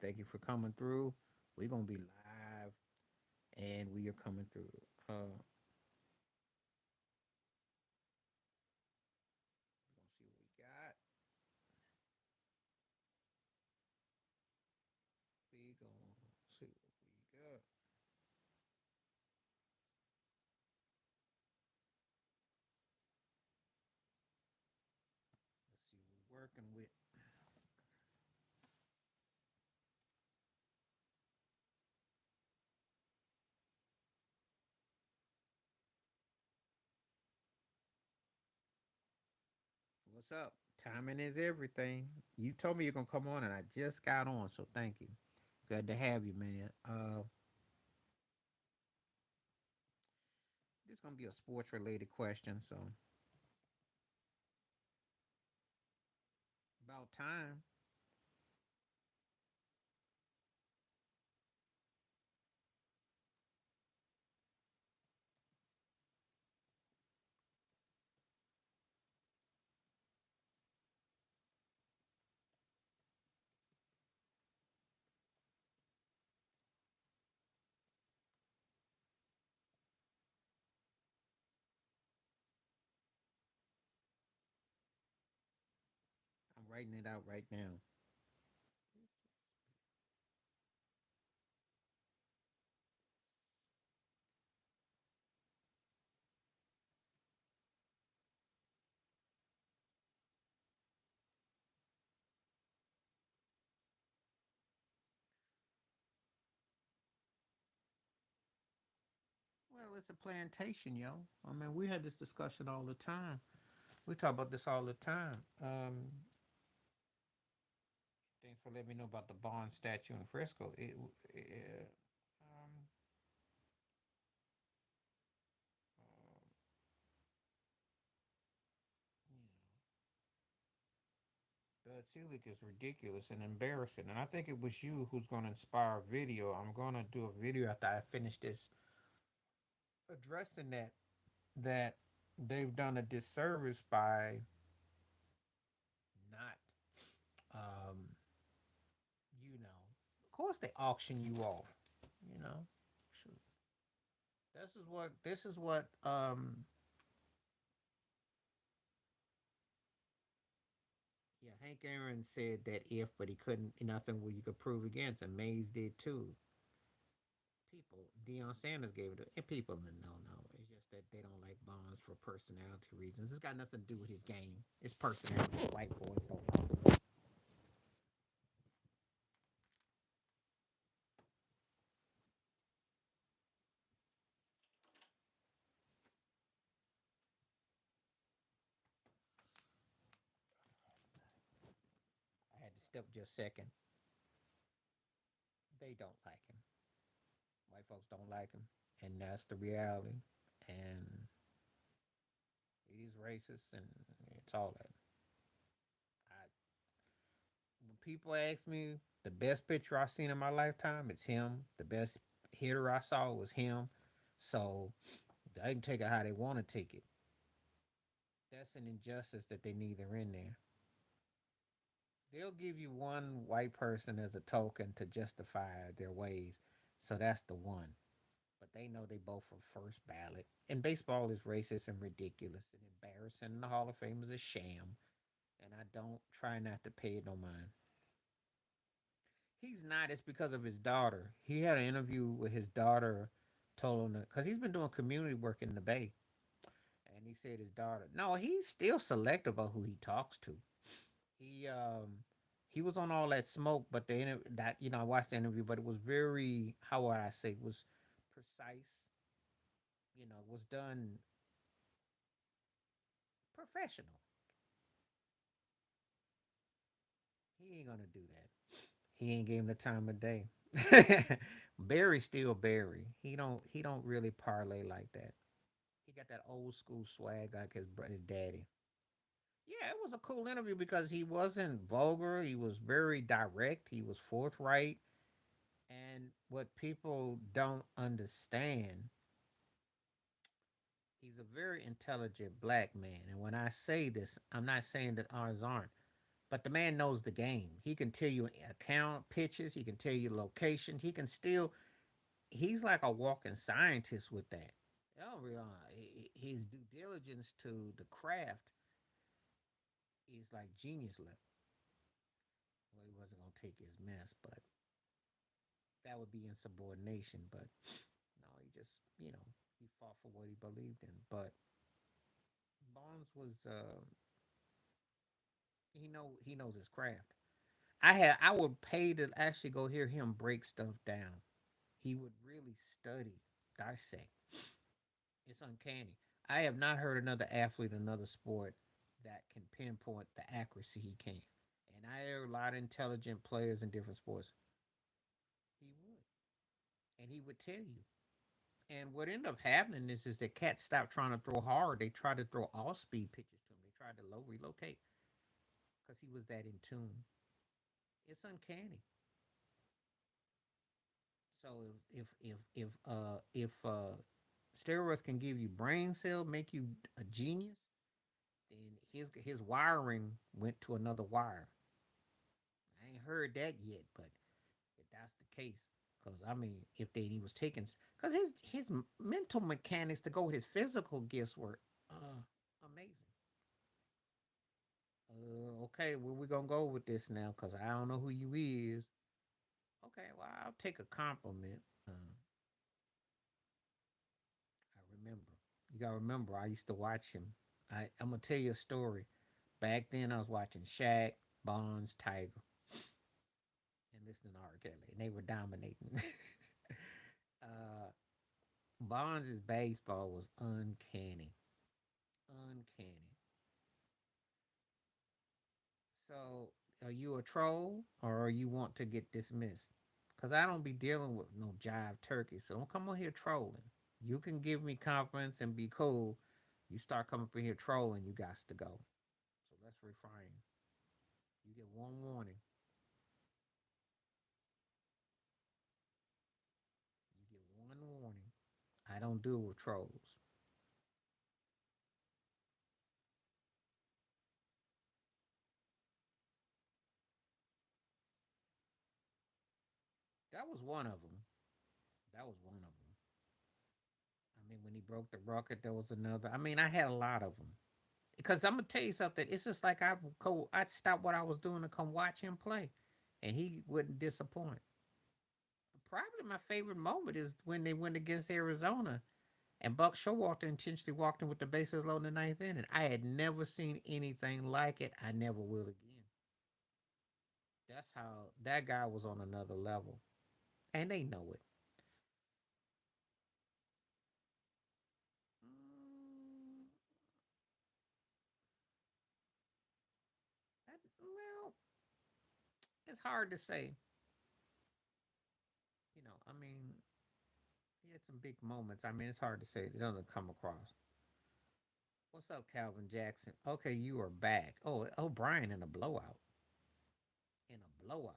Thank you for coming through. We're gonna be live, and we are coming through. We're gonna see what we got. We gonna see what we got. Let's see what we're working with. What's up? Timing is everything. You told me you're gonna come on, and I just got on, so thank you. Good to have you, man. This is gonna be a sports related question, so about time. I'm writing it out right now. Well, it's a plantation, yo. I mean, we had this discussion all the time. We talk about this all the time. Thanks for letting me know about the Bond statue in Frisco. Um, you know, the Selig is ridiculous and embarrassing. And I think it was you who's going to inspire a video. I'm going to do a video after I finish this addressing that they've done a disservice by not, um, of course they auction you off, you know. Shoot. This is what yeah, Hank Aaron said that if, but he couldn't, nothing you could prove against, and Mays did too. People, Deion Sanders gave it to, and people don't know. It's just that they don't like Bonds for personality reasons. It's got nothing to do with his game. It's personality. White boys don't like. I had to step just a second. They don't like him. White folks don't like him, and that's the reality. And he's racist, and it's all that. I, when people ask me the best picture I've seen in my lifetime, it's him. The best hitter I saw was him. So they can take it how they want to take it. That's an injustice that they need are in there. They'll give you one white person as a token to justify their ways. So that's the one. But they know they both are first ballot. And baseball is racist and ridiculous and embarrassing. And the Hall of Fame is a sham. And I don't try not to pay it no mind. He's not. It's because of his daughter. He had an interview with his daughter, told him because he's been doing community work in the Bay, and he said his daughter. No, he's still selective about who he talks to. He um he was on all that smoke, but that I watched the interview, but it was very, how would I say, it was precise. It was done professional. He ain't gonna do that. He ain't gave him the time of day. Barry's still Barry. He don't really parlay like that. He got that old school swag like his daddy. Yeah, it was a cool interview because he wasn't vulgar. He was very direct. He was forthright. And what people don't understand, he's a very intelligent black man. And when I say this, I'm not saying that ours aren't, But the man knows the game. He can tell you account pitches. He can tell you location. He can still. He's like a walking scientist with that. Oh, his due diligence to the craft is like genius level. Well, he wasn't gonna take his mess, but that would be insubordination. But no, he just he fought for what he believed in. But Barnes was he knows his craft. I would pay to actually go hear him break stuff down. He would really study, dissect. It's uncanny. I have not heard another athlete in another sport that can pinpoint the accuracy he can. And I hear a lot of intelligent players in different sports. He would. And he would tell you. And what ended up happening is that cats stopped trying to throw hard. They tried to throw all speed pitches to him. They tried to low relocate because he was that in tune. It's uncanny. So if steroids can give you brain cell, make you a genius, then his wiring went to another wire. I ain't heard that yet, but if that's the case, because I mean, if he was taking, because his mental mechanics to go with his physical gifts were amazing. Okay, where we gonna go with this now? Because I don't know who you is. Okay, well I'll take a compliment. I remember. You gotta remember, I used to watch him. I'm gonna tell you a story. Back then, I was watching Shaq, Bonds, Tiger, and listening to R. Kelly, and they were dominating. uh, Bonds' baseball was uncanny, uncanny. So, are you a troll or you want to get dismissed? Cause I don't be dealing with no jive turkey, so don't come on here trolling. You can give me compliments and be cool. You start coming up here trolling, you got to go. So let's refrain. You get one warning. You get one warning. I don't deal with trolls. That was one of them. That was one of them. I mean, when he broke the record, there was another. I mean, I had a lot of them. Because I'm gonna tell you something. It's just like I'd stop what I was doing to come watch him play, and he wouldn't disappoint. Probably my favorite moment is when they went against Arizona, and Buck Showalter intentionally walked in with the bases loaded in the ninth inning. I had never seen anything like it. I never will again. That's how that guy was on another level, and they know it. Mm, well, it's hard to say. I mean, he had some big moments. I mean, it's hard to say. It doesn't come across. What's up, Calvin Jackson? Okay, you are back. Oh, O'Brien in a blowout. In a blowout.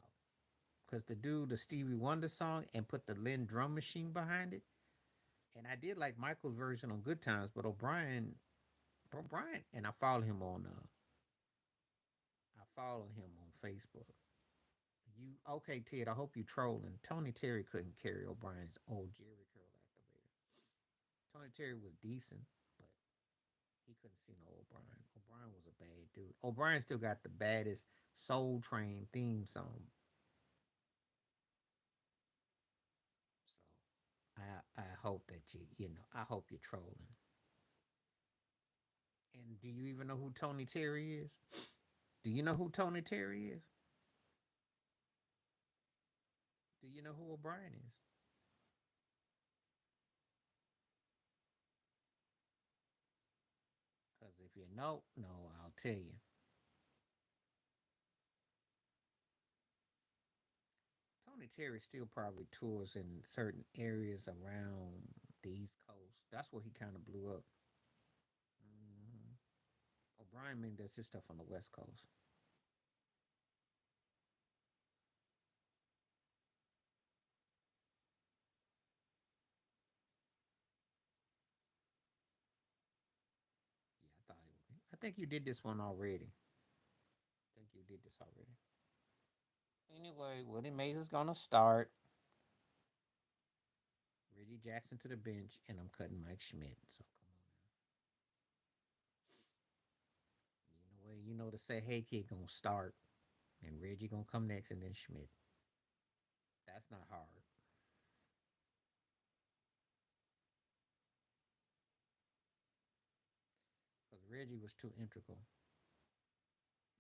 Because the dude, the Stevie Wonder song, and put the Lynn drum machine behind it. And I did like Michael's version on Good Times, but O'Brien, and I follow him on Facebook. You okay, Ted? I hope you trolling. Tony Terry couldn't carry O'Brien's old Jerry curl activator. Tony Terry was decent, but he couldn't see no O'Brien. O'Brien was a bad dude. O'Brien still got the baddest Soul Train theme song. So I hope that I hope you're trolling. And do you even know who Tony Terry is? Do you know who Tony Terry is? Do you know who O'Brien is? Because if you know, no, I'll tell you. Tony Terry still probably tours in certain areas around the East Coast. That's where he kind of blew up. O'Brien man does his stuff on the West Coast. Yeah, I thought he would. I think you did this one already. I think you did this already. Anyway, Willie Mays is gonna start. Reggie Jackson to the bench, and I'm cutting Mike Schmidt. So come on now. You know to say, hey kid, gonna start, and Reggie gonna come next, and then Schmidt. That's not hard. Because Reggie was too integral.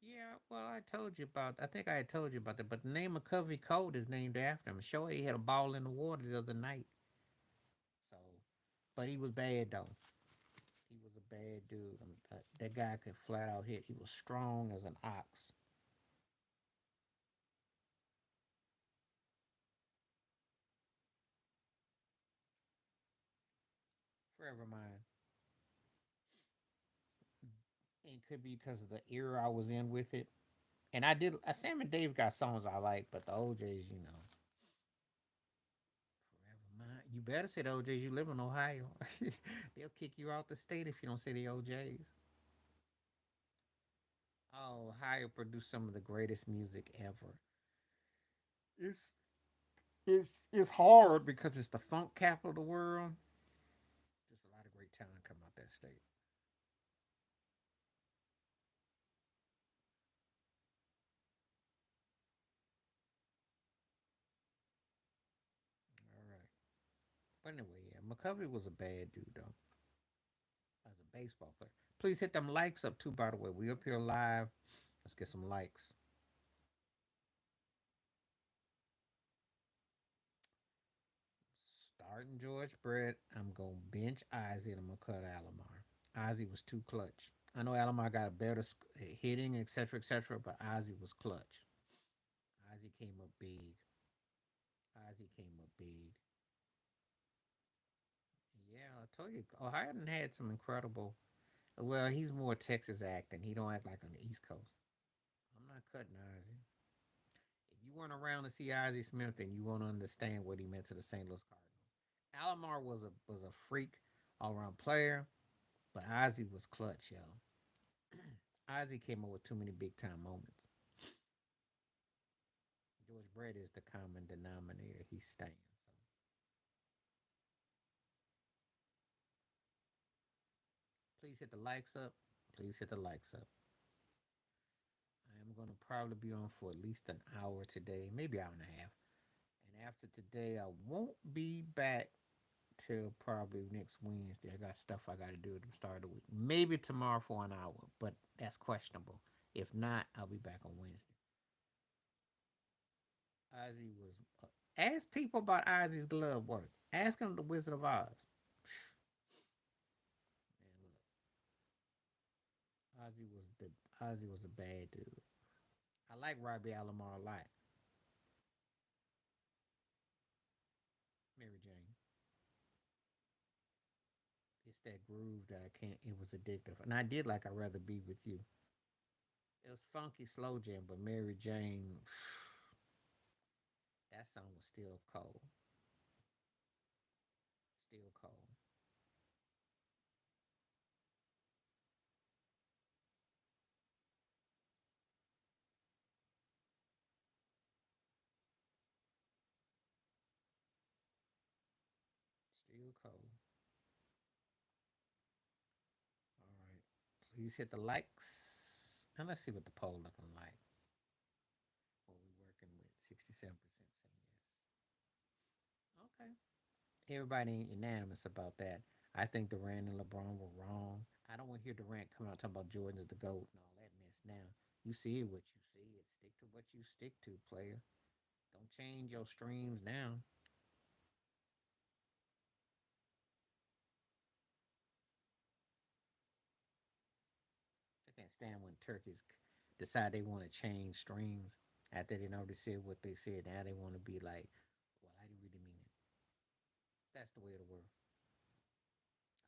Yeah, well, I told you about. I think I had told you about that. But the name of Covey Code is named after him. Shohei had a ball in the water the other night. So, but he was bad though. He was a bad dude. That guy could flat out hit. He was strong as an ox. Forever mine. It could be because of the era I was in with it. And I did. Sam and Dave got songs I like, but the OJ's, forever mine. You better say the OJ's. You live in Ohio. They'll kick you out the state if you don't say the OJ's. Oh, Ohio produced some of the greatest music ever. It's it's hard because it's the funk capital of the world. Just a lot of great talent come out that state. All right. But anyway, yeah, McCovey was a bad dude though, as a baseball player. Please hit them likes up too. By the way, we up here live. Let's get some likes. Starting George Brett. I'm gonna bench Ozzy and I'm gonna cut Alomar. Ozzy was too clutch. I know Alomar got better hitting, etc., but Ozzy was clutch. Ozzy came up big. Ozzy came up big. Yeah, I told you, Ohio had some incredible. Well, he's more Texas acting. He don't act like on the East Coast. I'm not cutting Ozzy. If you weren't around to see Ozzy Smith, then you won't understand what he meant to the St. Louis Cardinals. Alomar was a freak all around player, but Ozzy was clutch, yo. Ozzy came up with too many big time moments. George Brett is the common denominator. He's staying. So please hit the likes up. Please hit the likes up. I am going to probably be on for at least an hour today, maybe an hour and a half. And after today, I won't be back till probably next Wednesday. I got stuff I got to do at the start of the week. Maybe tomorrow for an hour, but that's questionable. If not, I'll be back on Wednesday. Ozzy was. Ask people about Ozzy's glove work. Ask them the Wizard of Oz. Man, look, Ozzy was a bad dude. I like Robbie Alomar a lot. Mary Jane. It's that groove that I can't. It was addictive, and I did like I'd rather be with you. It was funky slow jam, but Mary Jane, that song was still cold, still cold, still cold. All right, please hit the likes, and let's see what the poll looking like. What we working with? 67% saying yes. Okay, everybody ain't unanimous about that. I think Durant and LeBron were wrong. I don't want to hear Durant come out talking about Jordan's the GOAT and all that mess now. You see what you see. It stick to what you stick to, player. Don't change your streams now. I can't stand when turkeys decide they want to change streams after they already said what they said. Now they want to be like, well, I didn't really mean it. That's the way of the world.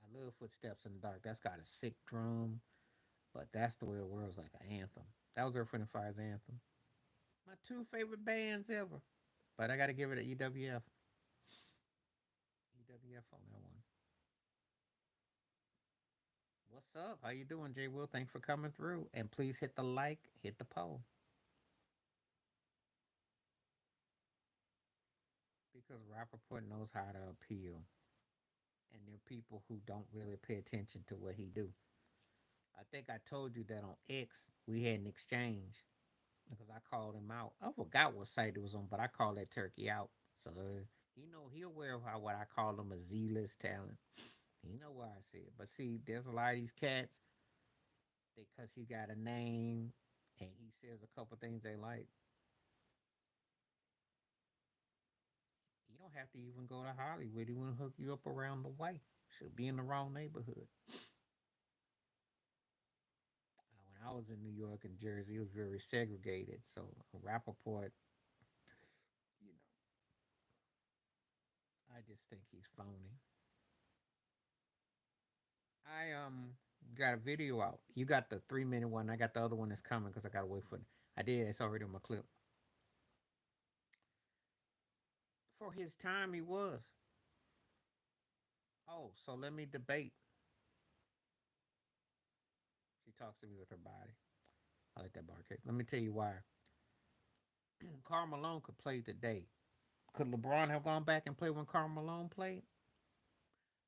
I love Footsteps in the Dark. That's got a sick drum, but that's the way of the world's like an anthem. That was Earth, Wind, and Fire's anthem. My two favorite bands ever. But I got to give it an EWF. EWF on that one. What's up? How you doing, Jay Will? Thanks for coming through. And please hit the like, hit the poll. because Rappaport knows how to appeal, and there are people who don't really pay attention to what he do. I think I told you that on X we had an exchange because I called him out. I forgot what site it was on, but I called that turkey out. So he aware of how what I call him a Z-list talent. He know why I said it. But see, there's a lot of these cats because he got a name and he says a couple things they like. You don't have to even go to Hollywood. He want to hook you up around the way. Should be in the wrong neighborhood. When I was in New York and Jersey, it was very segregated. So Rappaport, you know, I just think he's phony. I got a video out. You got the 3 minute one. I got the other one that's coming because I gotta wait for it. I did. It's already on my clip. For his time, he was. Oh, so let me debate. She talks to me with her body. I like that bar case. Let me tell you why. Karl Malone could play today. Could LeBron have gone back and played when Karl Malone played?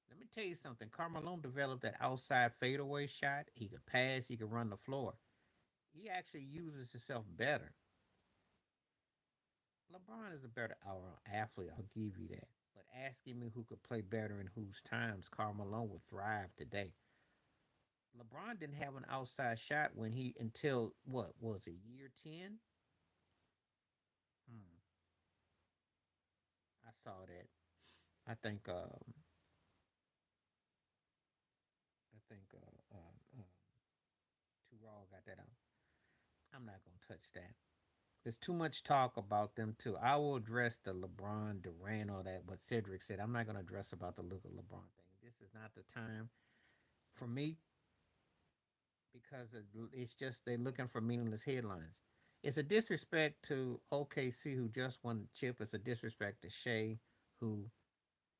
Let me tell you something. Karl Malone developed that outside fadeaway shot. He could pass. He could run the floor. He actually uses himself better. LeBron is a better all-around athlete. I'll give you that. But asking me who could play better in whose times, Karl Malone would thrive today. LeBron didn't have an outside shot when he until what was it, year 10? Hmm, I saw that. I think Too Raw got that out. I'm not gonna touch that. There's too much talk about them too. I will address the LeBron Durant or that what Cedric said. I'm not gonna address about the Luka LeBron thing. This is not the time for me because it's just they're looking for meaningless headlines. It's a disrespect to OKC who just won the chip. It's a disrespect to Shea who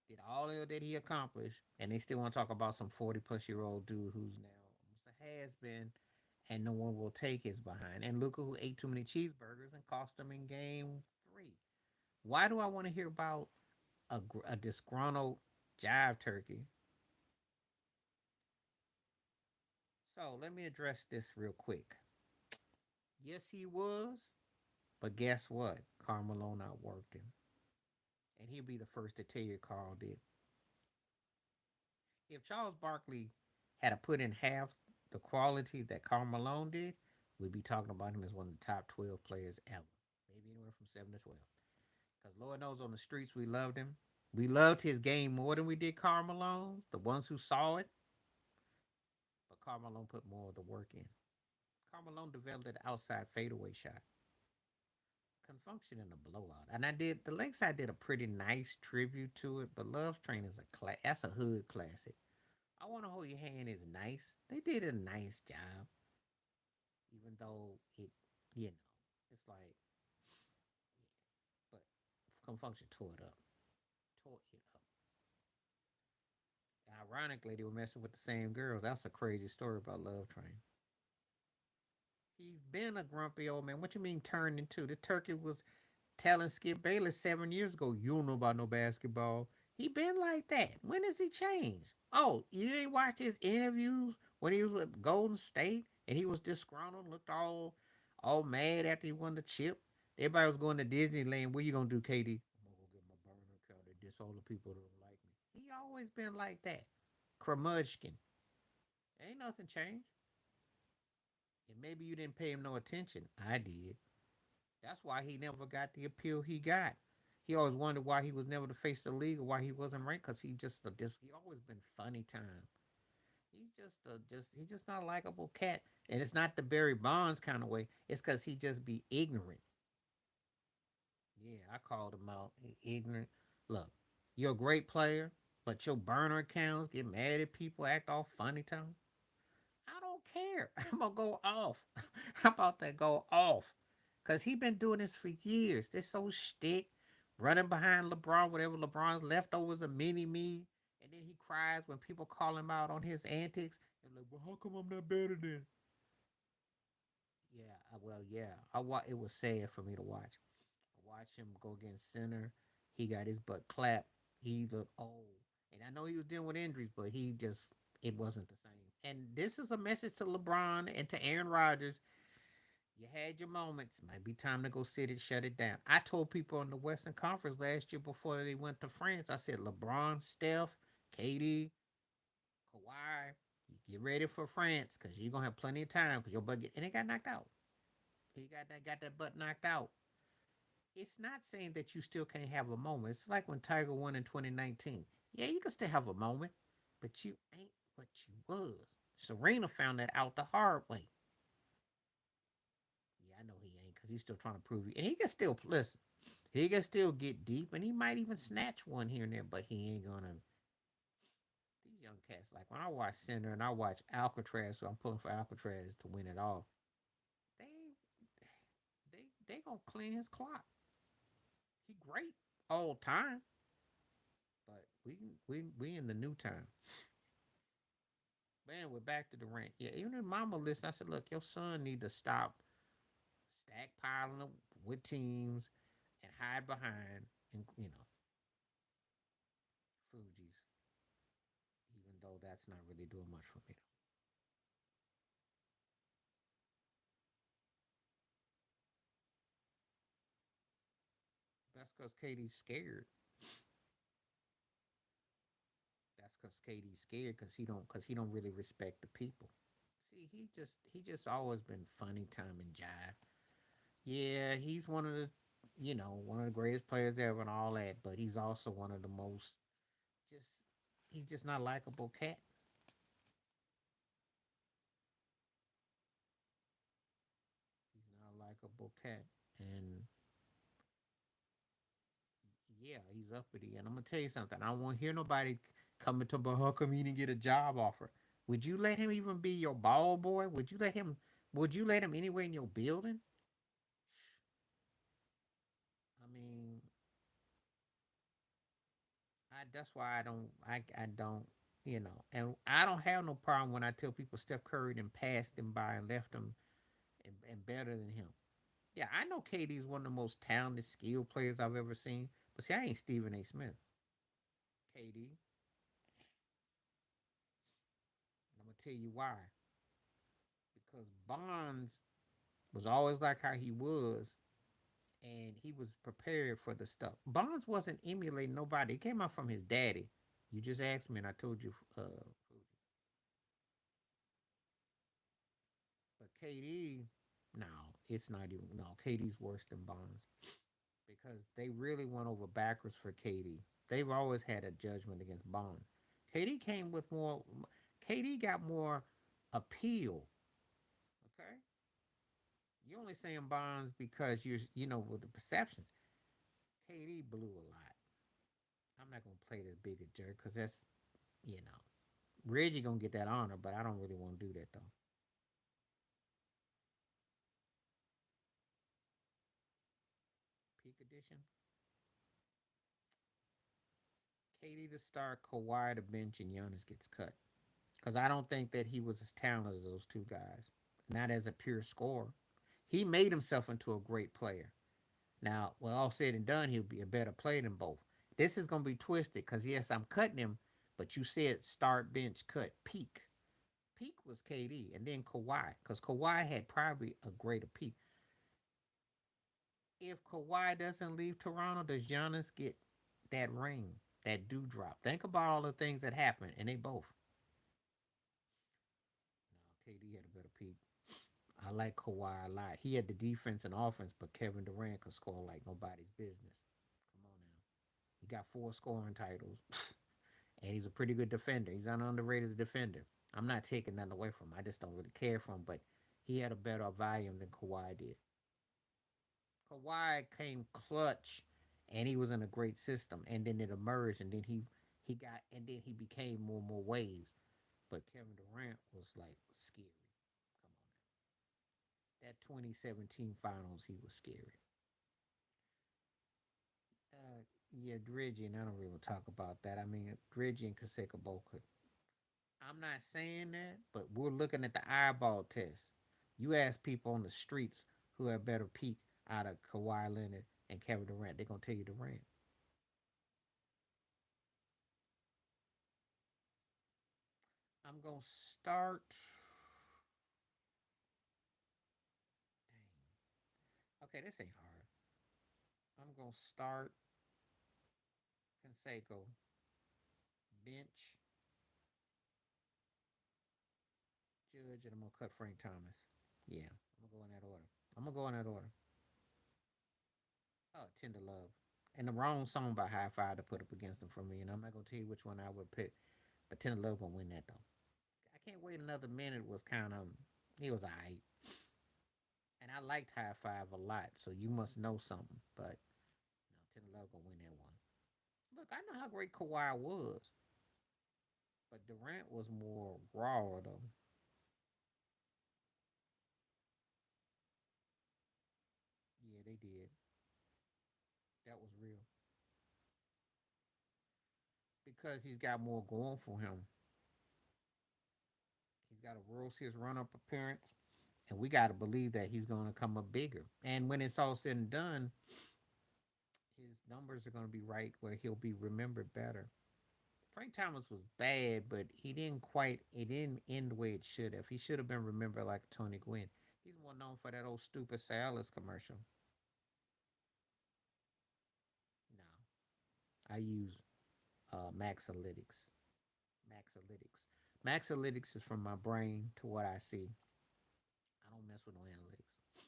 did all that he accomplished, and they still want to talk about some 40-plus-year-old dude who's now almost a has been, and no one will take his behind. And Luca who ate too many cheeseburgers and cost him in game 3. Why do I want to hear about a disgruntled jive turkey? So let me address this real quick. Yes, he was, but guess what? Carmelo outworked him, and he'll be the first to tell you Carl did. If Charles Barkley had to put in half the quality that Karl Malone did, we'd be talking about him as one of the top 12 players ever. Maybe anywhere from 7 to 12. Because Lord knows on the streets we loved him. We loved his game more than we did Karl Malone's, the ones who saw it. But Karl Malone put more of the work in. Karl Malone developed an outside fadeaway shot. Can function in a blowout. And I did, the Lakeside did a pretty nice tribute to it, but Love Train is that's a hood classic. I Want to Hold Your Hand is nice. They did a nice job, even though it's like, but Confunction tore it up. Tore it up. Ironically, they were messing with the same girls. That's a crazy story about Love Train. He's been a grumpy old man. What you mean turned into? The turkey was telling Skip Bayless 7 years ago, you don't know about no basketball. He been like that. When has he changed? Oh, you ain't watched his interviews when he was with Golden State and he was disgruntled, looked all mad after he won the chip. Everybody was going to Disneyland. What you gonna do, Katie? I'm gonna go get my burner account and diss all the people that don't like me. He always been like that. Curmudgeon. Ain't nothing changed. And maybe you didn't pay him no attention. I did. That's why he never got the appeal he got. He always wondered why he was never to face the league or why he wasn't ranked because he always been funny time. He's just not a likable cat, and it's not the Barry Bonds kind of way. It's because he just be ignorant. Yeah, I called him out. Ignorant. Look, you're a great player, but your burner accounts get mad at people, act all funny time. I don't care. I'm gonna go off. How about that? Go off. Cause he been doing this for years. This so shtick, running behind LeBron, whatever LeBron's leftovers a mini me, and then he cries when people call him out on his antics. And like, well, how come I'm not better than? Yeah, well, yeah. It was sad for me to watch. I watched him go against center. He got his butt clapped. He looked old. And I know he was dealing with injuries, but he just, it wasn't the same. And this is a message to LeBron and to Aaron Rodgers. You had your moments. Might be time to go sit it, shut it down. I told people in the Western Conference last year before they went to France, I said LeBron, Steph, KD, Kawhi, you get ready for France because you're gonna have plenty of time because your butt and they got knocked out. He got that butt knocked out. It's not saying that you still can't have a moment. It's like when Tiger won in 2019. Yeah, you can still have a moment, but you ain't what you was. Serena found that out the hard way. Yeah, I know he ain't because he's still trying to prove it. And he can still listen. He can still get deep, and he might even snatch one here and there, but he ain't gonna. These young cats, like when I watch Center and I watch Alcatraz, so I'm pulling for Alcatraz to win it all. They they gonna clean his clock. He great all time, but we in the new time. Man, we're back to the rant. Yeah, even if Mama listened, I said, look, your son need to stop stackpiling with teams and hide behind and Fuji's. Even though that's not really doing much for me. That's because Katie's scared. That's because Katie's scared because he don't really respect the people. See, he just always been funny time and jive. Yeah, he's one of the one of the greatest players ever and all that, but he's also one of the most just he's just not likable cat. He's not a likable cat. And yeah, he's uppity. And I'm gonna tell you something. I don't want to hear nobody coming to me, how come he didn't get a job offer? Would you let him even be your ball boy? Would you let him anywhere in your building? I mean, that's why I don't and I don't have no problem when I tell people Steph Curry and passed him by and left him and better than him. Yeah, I know KD's one of the most talented, skilled players I've ever seen. But see, I ain't Stephen A. Smith. KD, and I'm gonna tell you why. Because Bonds was always like how he was, and he was prepared for the stuff. Bonds wasn't emulating nobody. It came out from his daddy. You just asked me, and I told you. But KD, no, it's not even. No, KD's worse than Bonds because they really went over backwards for KD. They've always had a judgment against Bonds. KD came with more. KD got more appeal. Okay, you only saying Bonds because with the perceptions. KD blew a lot. I'm not gonna play this bigger jerk because that's you know Reggie gonna get that honor, but I don't really want to do that though. Peak edition. KD to start, Kawhi to bench, and Giannis gets cut. Because I don't think that he was as talented as those two guys. Not as a pure scorer. He made himself into a great player. Now, when all said and done, he'll be a better player than both. This is gonna be twisted because yes, I'm cutting him, but you said start, bench, cut, peak. Peak was KD, and then Kawhi, because Kawhi had probably a greater peak. If Kawhi doesn't leave Toronto, does Giannis get that ring, that dewdrop? Think about all the things that happened, and they both. No, KD had a better peak. I like Kawhi a lot. He had the defense and offense, but Kevin Durant could score like nobody's business. Come on now. He got 4 scoring titles, and he's a pretty good defender. He's an underrated defender. I'm not taking nothing away from him. I just don't really care for him, but he had a better volume than Kawhi did. Kawhi came clutch, and he was in a great system, and then it emerged, and then he became more and more waves. But Kevin Durant was like scary. Come on, that 2017 finals, he was scary. Yeah, Dredgy, and I don't really talk about that. I mean, Dredgy and Kaseka both could. I'm not saying that, but we're looking at the eyeball test. You ask people on the streets who have better peak out of Kawhi Leonard and Kevin Durant, they're gonna tell you Durant. I'm gonna start. Dang. Okay, this ain't hard. I'm gonna start Conseco, bench Judge, and I'm gonna cut Frank Thomas. Yeah, I'm gonna go in that order. I'm gonna go in that order. Oh, Tender Love. And the wrong song by High Five to put up against them for me. And I'm not gonna tell you which one I would pick. But Tender Love gonna win that though. I can't wait another minute was kind of he was alright. And I liked High Five a lot, so you must know something. But no, Tender Love gonna win that one. Look, I know how great Kawhi was, but Durant was more raw though. Yeah, they did. That was real because he's got more going for him. He's got a World Series run-up appearance, and we got to believe that he's going to come up bigger. And when it's all said and done, his numbers are going to be right where he'll be remembered better. Frank Thomas was bad, but he didn't quite. It didn't end the way it should have. He should have been remembered like Tony Gwynn. He's more known for that old stupid Cialis commercial. No, I use Maxalytics. Maxalytics. Maxalytics is from my brain to what I see. I don't mess with no analytics.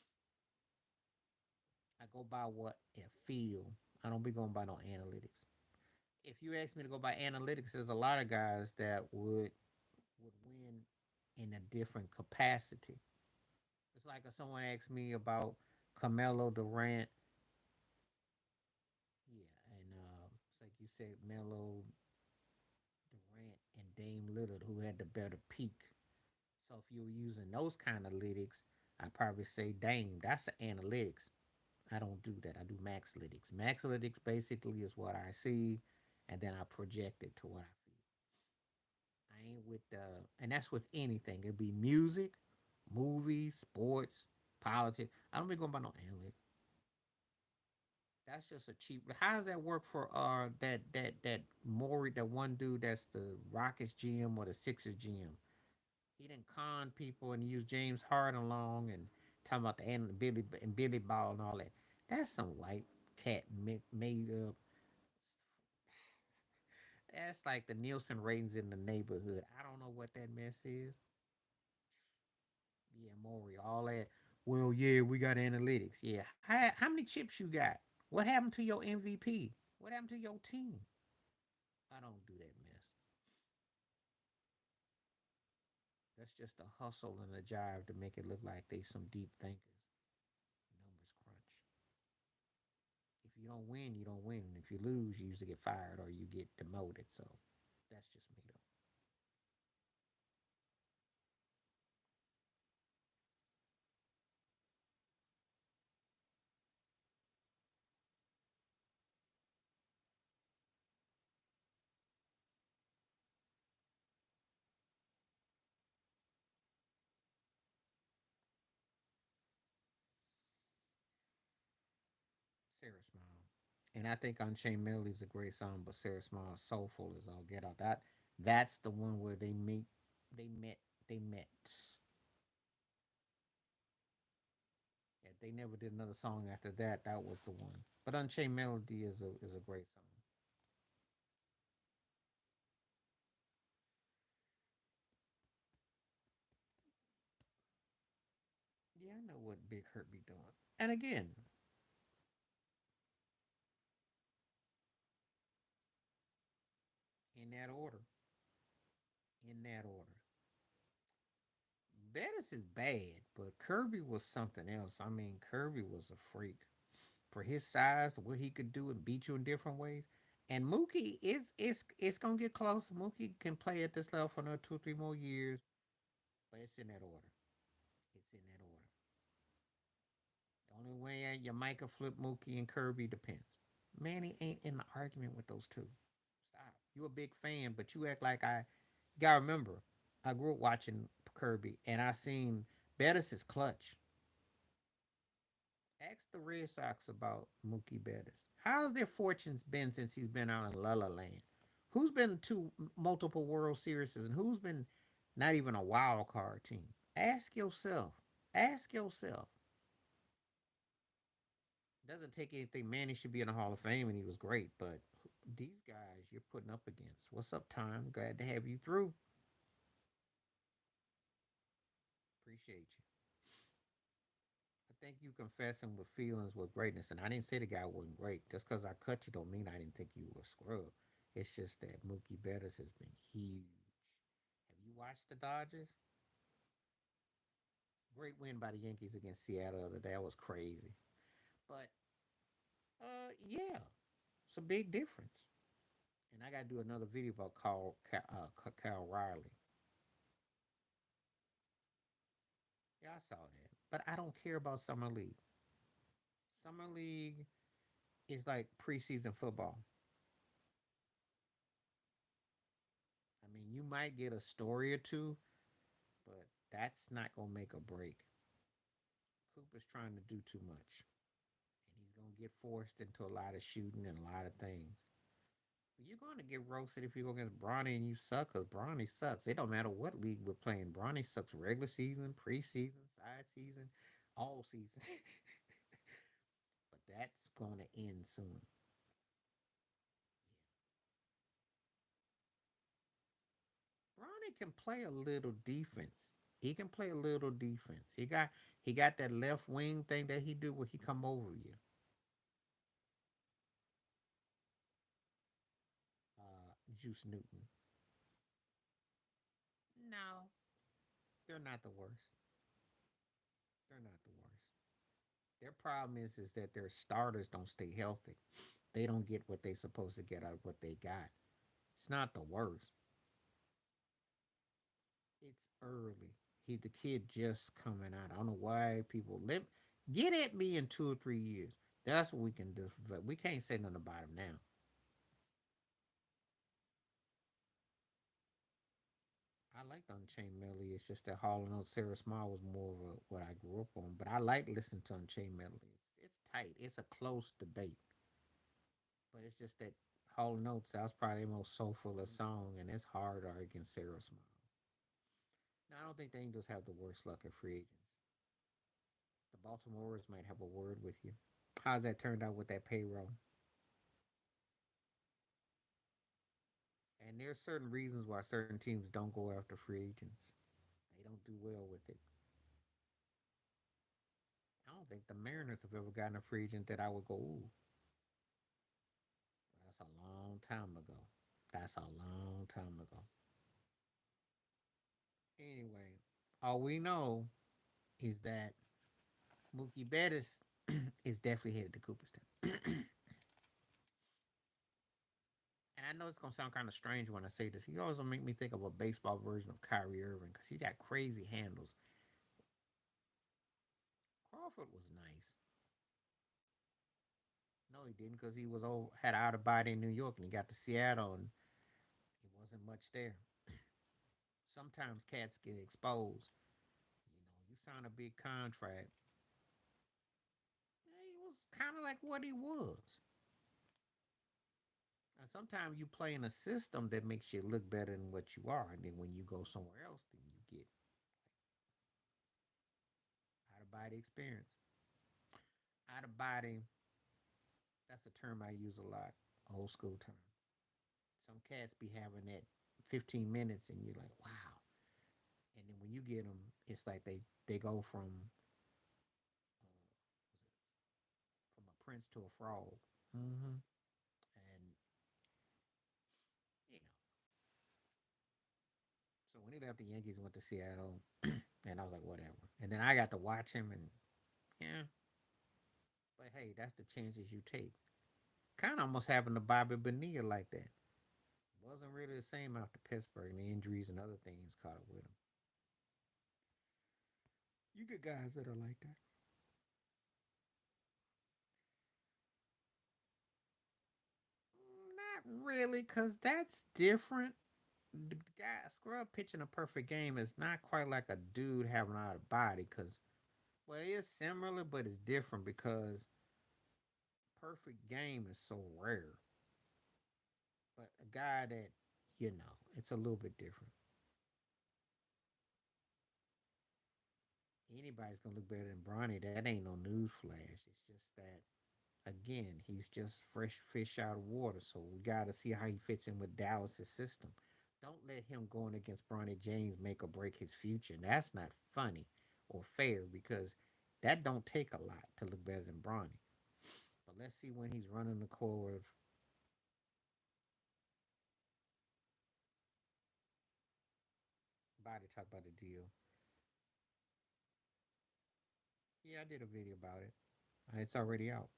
I go by what I feel. I don't be going by no analytics. If you ask me to go by analytics, there's a lot of guys that would win in a different capacity. It's like if someone asked me about Carmelo Durant, yeah, and it's like you said, Melo Durant and Dame Lillard, who had the better peak. So if you were using those kind of analytics, I'd probably say Dame. That's the analytics. I don't do that. I do Maxalytics. Maxalytics basically is what I see, and then I project it to what I feel. I ain't with and that's with anything. It'd be music, movies, sports, politics. I don't be going by no analytics. That's just a cheap. How does that work for that Maury, that one dude that's the Rockets GM or the Sixers GM? He didn't con people and use James Harden along and talking about the and Billy Ball and all that. That's some white cat made up. That's like the Nielsen ratings in the neighborhood. I don't know what that mess is. Yeah, Maury, all that. Well, yeah, we got analytics. Yeah, how many chips you got? What happened to your MVP? What happened to your team? I don't do that mess. That's just a hustle and a jive to make it look like they some deep thinkers. Numbers crunch. If you don't win, you don't win. If you lose, you usually get fired or you get demoted. So that's just me though. Sarah Smile. And I think Unchained Melody is a great song, but Sarah Smile Soulful is all get out. That's the one where they met they met. Yeah, they never did another song after that. That was the one. But Unchained Melody is a great song. Yeah, I know what Big Hurt be doing. And again, in that order, in that order. Bettis is bad, but Kirby was something else. I mean, Kirby was a freak for his size, what he could do and beat you in different ways. And Mookie is it's gonna get close. Mookie can play at this level for another 2 or 3 more years, but it's in that order. It's in that order. The only way you might could flip Mookie and Kirby depends. Manny ain't in the argument with those two. Stop. You a big fan, but you act like I. You gotta remember, I grew up watching Kirby, and I seen Bettis is clutch. Ask the Red Sox about Mookie Betts. How's their fortunes been since he's been out in La La Land? Who's been to multiple World Series and who's been Not even a wild card team. Ask yourself. Ask yourself. It doesn't take anything. Manny should be in the Hall of Fame and he was great, but these guys you're putting up against. What's up, Tom? Glad to have you through. Appreciate you. I think you confessing with feelings with greatness, and I didn't say the guy wasn't great. Just because I cut you don't mean I didn't think you were a scrub. It's just that Mookie Betts has been huge. Have you watched the Dodgers? Great win by the Yankees against Seattle the other day. That was crazy. But yeah, it's a big difference. And I got to do another video about Cal Riley. Yeah, I saw that. But I don't care about Summer League. Summer League is like preseason football. I mean, you might get a story or two, but that's not going to make a break. Cooper's trying to do too much. And he's going to get forced into a lot of shooting and a lot of things. You're going to get roasted if you go against Bronny and you suck because Bronny sucks. It don't matter what league we're playing. Bronny sucks regular season, preseason, side season, all season. But that's going to end soon. Bronny can play a little defense. He can play a little defense. He got that left wing thing that he do where he come over you. Juice Newton. No, they're not the worst. They're not the worst. Their problem is that their starters don't stay healthy. They don't get what they supposed to get out of what they got. It's not the worst. It's early. The kid just coming out. I don't know why people live. Get at me in 2 or 3 years. That's what we can do. But we can't say nothing about him now. I liked Unchained Melody. It's just that Hall and Oates, Sarah Small was more of what I grew up on. But I like listening to Unchained Melody. It's tight. It's a close debate. But it's just that Hall and Oates, that was probably the most soulful song, and it's harder against Sarah Small. Now, I don't think the Angels have the worst luck at free agents. The Baltimoreans might have a word with you. How's that turned out with that payroll? And there's certain reasons why certain teams don't go after free agents. They don't do well with it. I don't think the Mariners have ever gotten a free agent that I would go, ooh, that's a long time ago. That's a long time ago. Anyway, all we know is that Mookie Betts is definitely headed to Cooperstown. And I know it's gonna sound kind of strange when I say this. He also make me think of a baseball version of Kyrie Irving because he got crazy handles. Crawford was nice. No, he didn't because he was had out of body in New York and he got to Seattle and it wasn't much there. Sometimes cats get exposed. You sign a big contract. He was kind of like what he was. And sometimes you play in a system that makes you look better than what you are, and then when you go somewhere else, then you get out of body experience. Out of body, that's a term I use a lot, old school term. Some cats be having that 15 minutes, and you're like, wow. And then when you get them, it's like they go from a prince to a frog. Mm-hmm. And you know, so when he left the Yankees, went to Seattle, and I was like, whatever. And then I got to watch him, and yeah, but hey, that's the chances you take. Kind of almost happened to Bobby Bonilla like that. Wasn't really the same after Pittsburgh and the injuries and other things caught up with him. You get guys that are like that. Not really, cause that's different. The guy Scrub pitching a perfect game is not quite like a dude having out of body. Cause well, it is similar, but it's different because perfect game is so rare. But a guy that it's a little bit different. anybody's gonna look better than Bronny. That ain't no news flash. It's just that again, he's just fresh fish out of water. So we gotta see how he fits in with Dallas's system. Don't let him going against Bronny James make or break his future. That's not funny or fair because that don't take a lot to look better than Bronny. But let's see when he's running the court. Body talk about the deal. Yeah, I did a video about it. It's already out.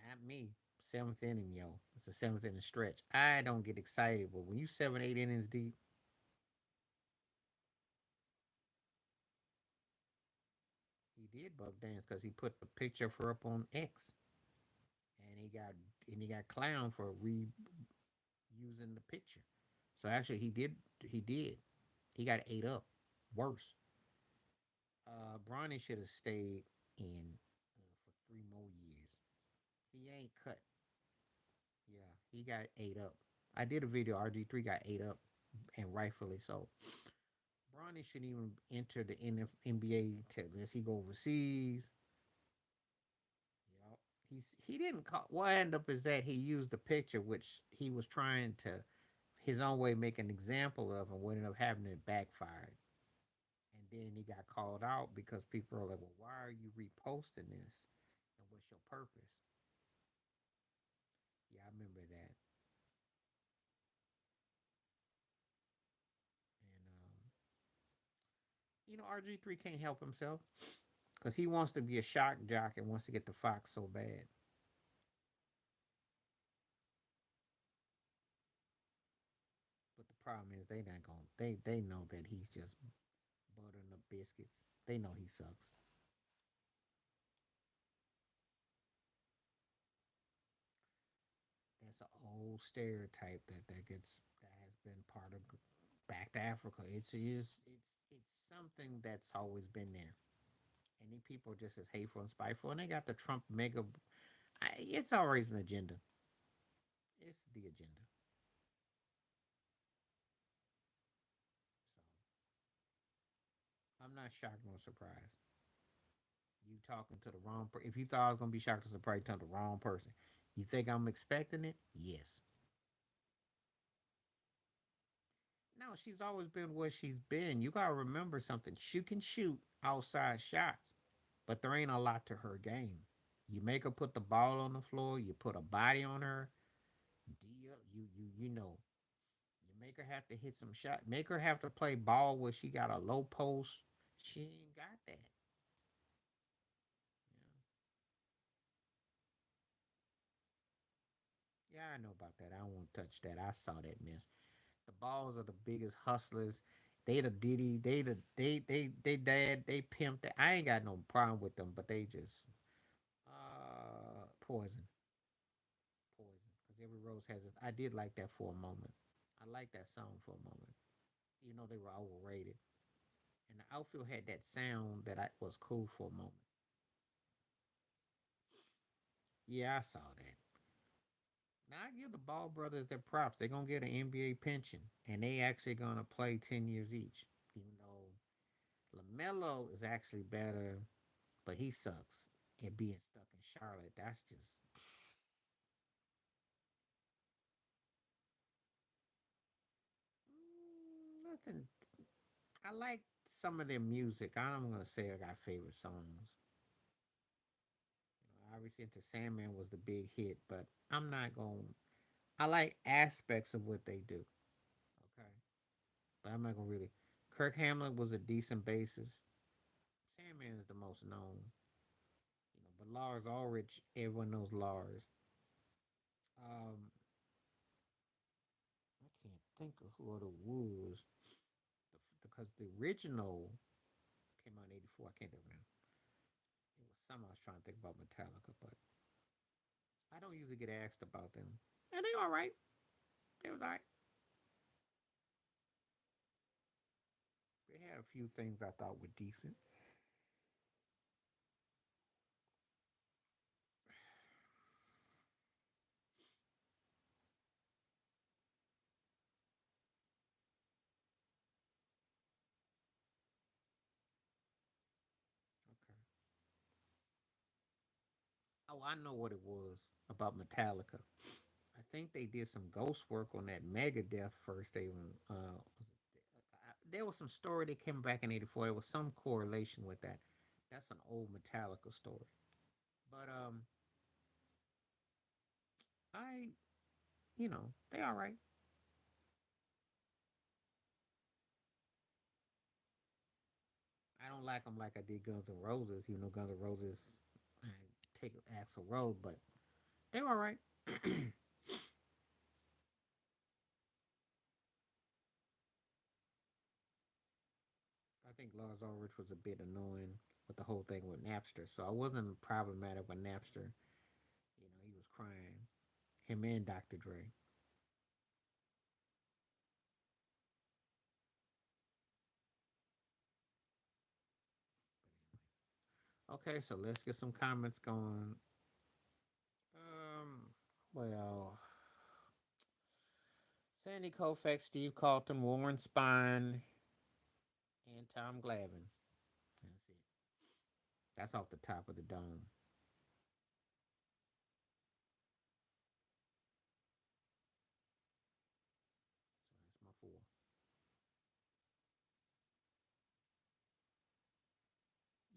Not me. Seventh inning, yo. It's a seventh inning stretch. I don't get excited, but when you 7, 8 innings deep, he did buck dance because he put the picture of her up on X, and he got clowned for reusing the picture. So actually, he did. He got ate up. Worse. Bronny should have stayed in for 3 more years. He ain't cut. Yeah, he got ate up. I did a video. RG3 got ate up, and rightfully so. Bronny shouldn't even enter the NBA unless he go overseas. You know, he didn't call. What ended up is that he used the picture, which he was trying to his own way make an example of, and what ended up happening it backfired. And then he got called out because people are like, "Well, why are you reposting this? And what's your purpose?" Yeah, I remember that. And RG3 can't help himself because he wants to be a shock jock and wants to get the Fox so bad. But the problem is they not going. They know that he's just buttering the biscuits. They know he sucks. That's an old stereotype that has been part of back to Africa. It's something that's always been there. And these people are just as hateful and spiteful. And they got the Trump mega. It's always an agenda. It's the agenda. So I'm not shocked nor surprised. You talking to the wrong person. If you thought I was gonna be shocked or surprised, you talking to the wrong person. You think I'm expecting it? Yes. No, she's always been what she's been. You gotta remember something. She can shoot outside shots, but there ain't a lot to her game. You make her put the ball on the floor. You put a body on her. You know. You make her have to hit some shot. Make her have to play ball where she got a low post. She ain't got that. Yeah, I know about that. I don't want to touch that. I saw that mess. The balls are the biggest hustlers. They the Diddy. They dad. They pimped. I ain't got no problem with them, but they just poison, poison. Because every rose has its. I did like that for a moment. I like that song for a moment. You know they were overrated, and the outfield had that sound that I was cool for a moment. Yeah, I saw that. Now I give the Ball brothers their props. They're gonna get an NBA pension, and they actually gonna play 10 years each. Even though Lamelo is actually better, but he sucks at being stuck in Charlotte. That's just nothing. I like some of their music. I'm gonna say I got favorite songs. Obviously, into Sandman was the big hit, but I'm not going. I like aspects of what they do. Okay, but I'm not gonna really. Kirk Hamlin was a decent bassist. Sandman is the most known. But Lars Ulrich, everyone knows Lars. Um, I can't think of who it was because the original came out in '84. I can't think of it now. It was some I was trying to think about Metallica, but I don't usually get asked about them. And they all right. They was all right. They had a few things I thought were decent. Oh, I know what it was about Metallica. I think they did some ghost work on that Megadeth first. There was some story that came back in '84. There was some correlation with that. That's an old Metallica story. But I they all right. I don't like them like I did Guns N' Roses. Even though Guns N' Roses, I take Axl Rose, but they're all right. I think Lars Ulrich was a bit annoying with the whole thing with Napster. So I wasn't problematic with Napster. He was crying. Him and Dr. Dre. Okay, so let's get some comments going. Well, Sandy Koufax, Steve Carlton, Warren Spine, and Tom Glavine. That's it. That's off the top of the dome. So that's my four.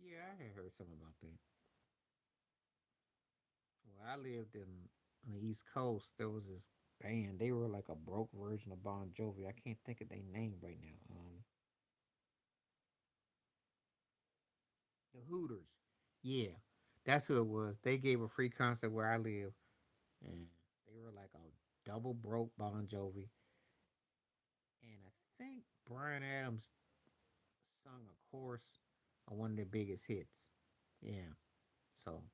Yeah, I had heard something about that. Well, I lived on the East Coast. There was this band. They were like a broke version of Bon Jovi. I can't think of their name right now. The Hooters. Yeah, that's who it was. They gave a free concert where I live, and they were like a double broke Bon Jovi. And I think Brian Adams sung a chorus on one of their biggest hits. Yeah. So,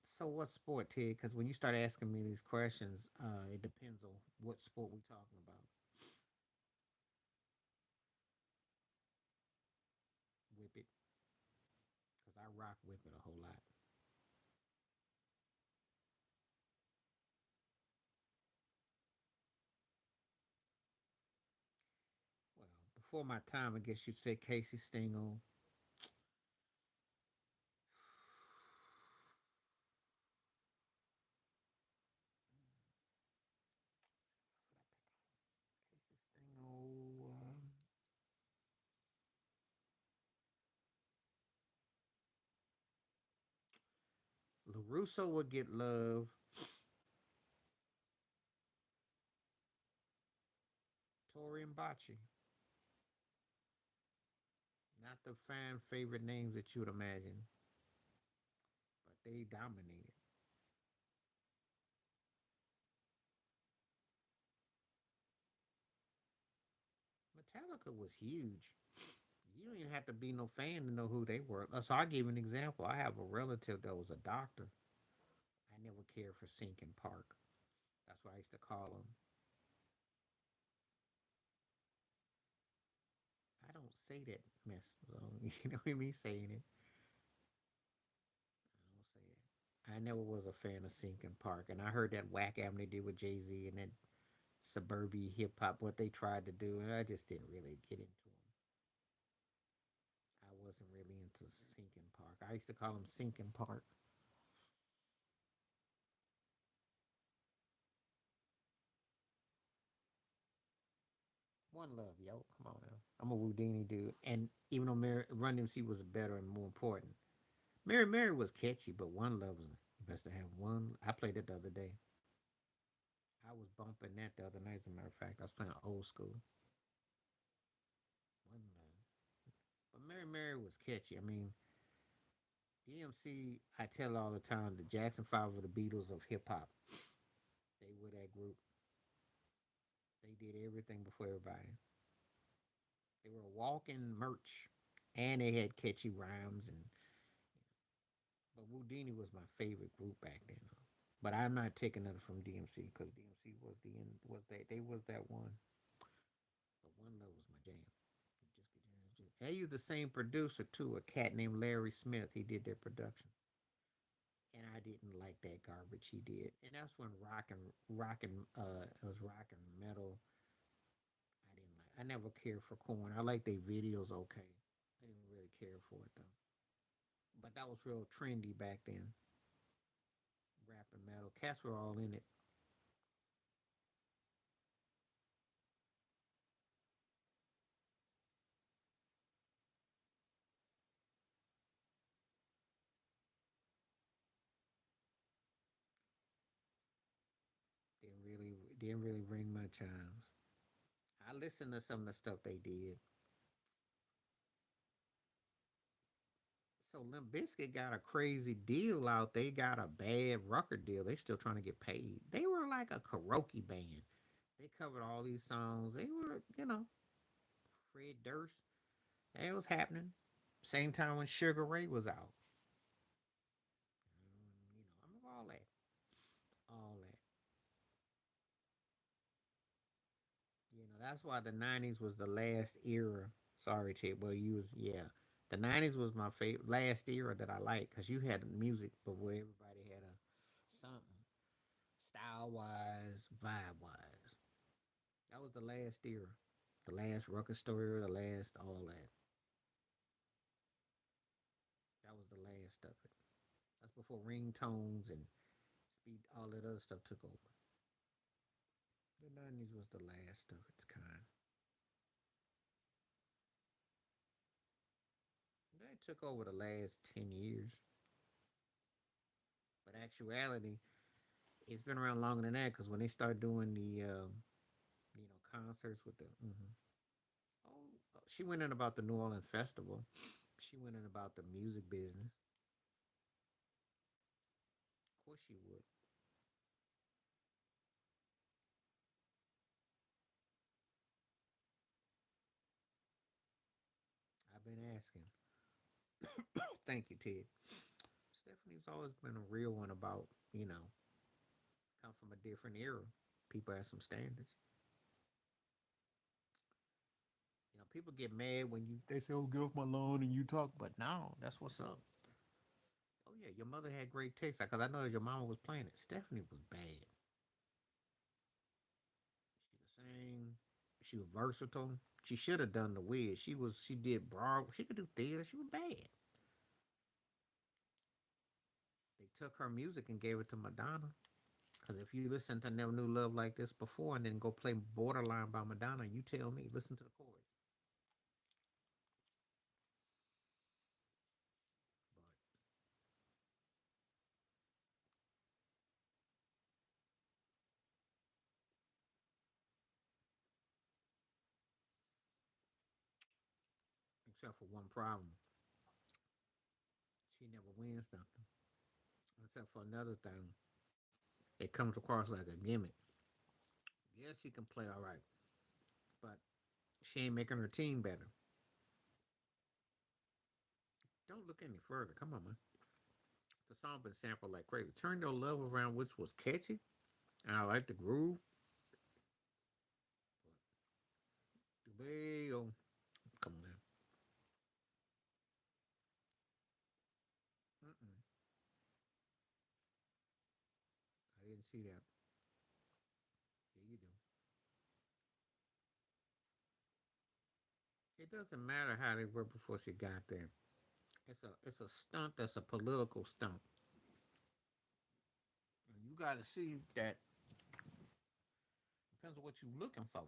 so what sport, Ted? Because when you start asking me these questions, it depends on what sport we're talking about. Whip it, because I rock whip it a whole lot. Well, before my time, I guess you'd say Casey Stengel. Casey Stengel. LaRusso would get love. Tori and Bocce. Not the fan favorite names that you would imagine, but they dominated. Metallica was huge. You don't even have to be no fan to know who they were. So I'll give you an example. I have a relative that was a doctor. I never cared for Sinking Park. That's what I used to call him. I don't say that mess. So, you know me saying it. I don't say it. I never was a fan of Sinking Park, and I heard that whack album they did with Jay Z and that suburban hip hop, what they tried to do, and I just didn't really get into them. I wasn't really into Sinking Park. I used to call them Sinking Park. One love, yo. Come on now. I'm a Whodini dude. And even though Run DMC was better and more important, Mary Mary was catchy, but One Love was best to have one. I played it the other day. I was bumping that the other night, as a matter of fact. I was playing old school. One Love. But Mary Mary was catchy. I mean, DMC, I tell all the time, the Jackson 5 were the Beatles of hip hop. They were that group. They did everything before everybody. They were a walking merch. And they had catchy rhymes and but Whodini was my favorite group back then. But I'm not taking nothing from DMC because DMC was the end was that they was that one. But One Love was my jam. They used the same producer too, a cat named Larry Smith. He did their production, and I didn't like that garbage he did. And that's when it was rock and metal. I didn't like. I never cared for Corn. I like their videos okay. I didn't really care for it though. But that was real trendy back then. Rap and metal. Cats were all in it. Didn't really ring my chimes. I listened to some of the stuff they did. So Limp Bizkit got a crazy deal out. They got a bad record deal. They still trying to get paid. They were like a karaoke band. They covered all these songs. They were, Fred Durst. It was happening. Same time when Sugar Ray was out. I'm all that. All that. That's why the '90s was the last era. Sorry, Ted, but you was yeah. The '90s was my favorite last era that I liked because you had music, but where everybody had a something style wise, vibe wise. That was the last era, the last record store era, the last all that. That was the last of it. That's before ringtones and speed, all that other stuff took over. The '90s was the last of its kind. They took over the last 10 years, but actuality, it's been around longer than that because when they start doing the concerts with the she went in about the New Orleans festival. She went in about the music business. Of course she would. I've been asking. Thank you, Ted. Stephanie's always been a real one about come from a different era. People have some standards. People get mad when they say, "Oh, get off my lawn," and you talk, but no, that's what's up. Oh yeah, your mother had great taste because I know your mama was playing it. Stephanie was bad. She could sing. She was versatile. She should have done the Wiz. She did broad. She could do theater. She was bad. They took her music and gave it to Madonna. Because if you listen to Never Knew Love Like This before and then go play Borderline by Madonna, you tell me, listen to the chorus. But except for one problem, she never wins nothing. Except for another thing, it comes across like a gimmick. Yes, she can play all right, but she ain't making her team better. Don't look any further. Come on, man. The song been sampled like crazy. Turn Your Love Around, which was catchy, and I like the groove. But come on now. Mm-mm. I didn't see that. Yeah, you do. It doesn't matter how they were before she got there. It's a stunt. That's a political stunt. And you got to see that depends on what you're looking for.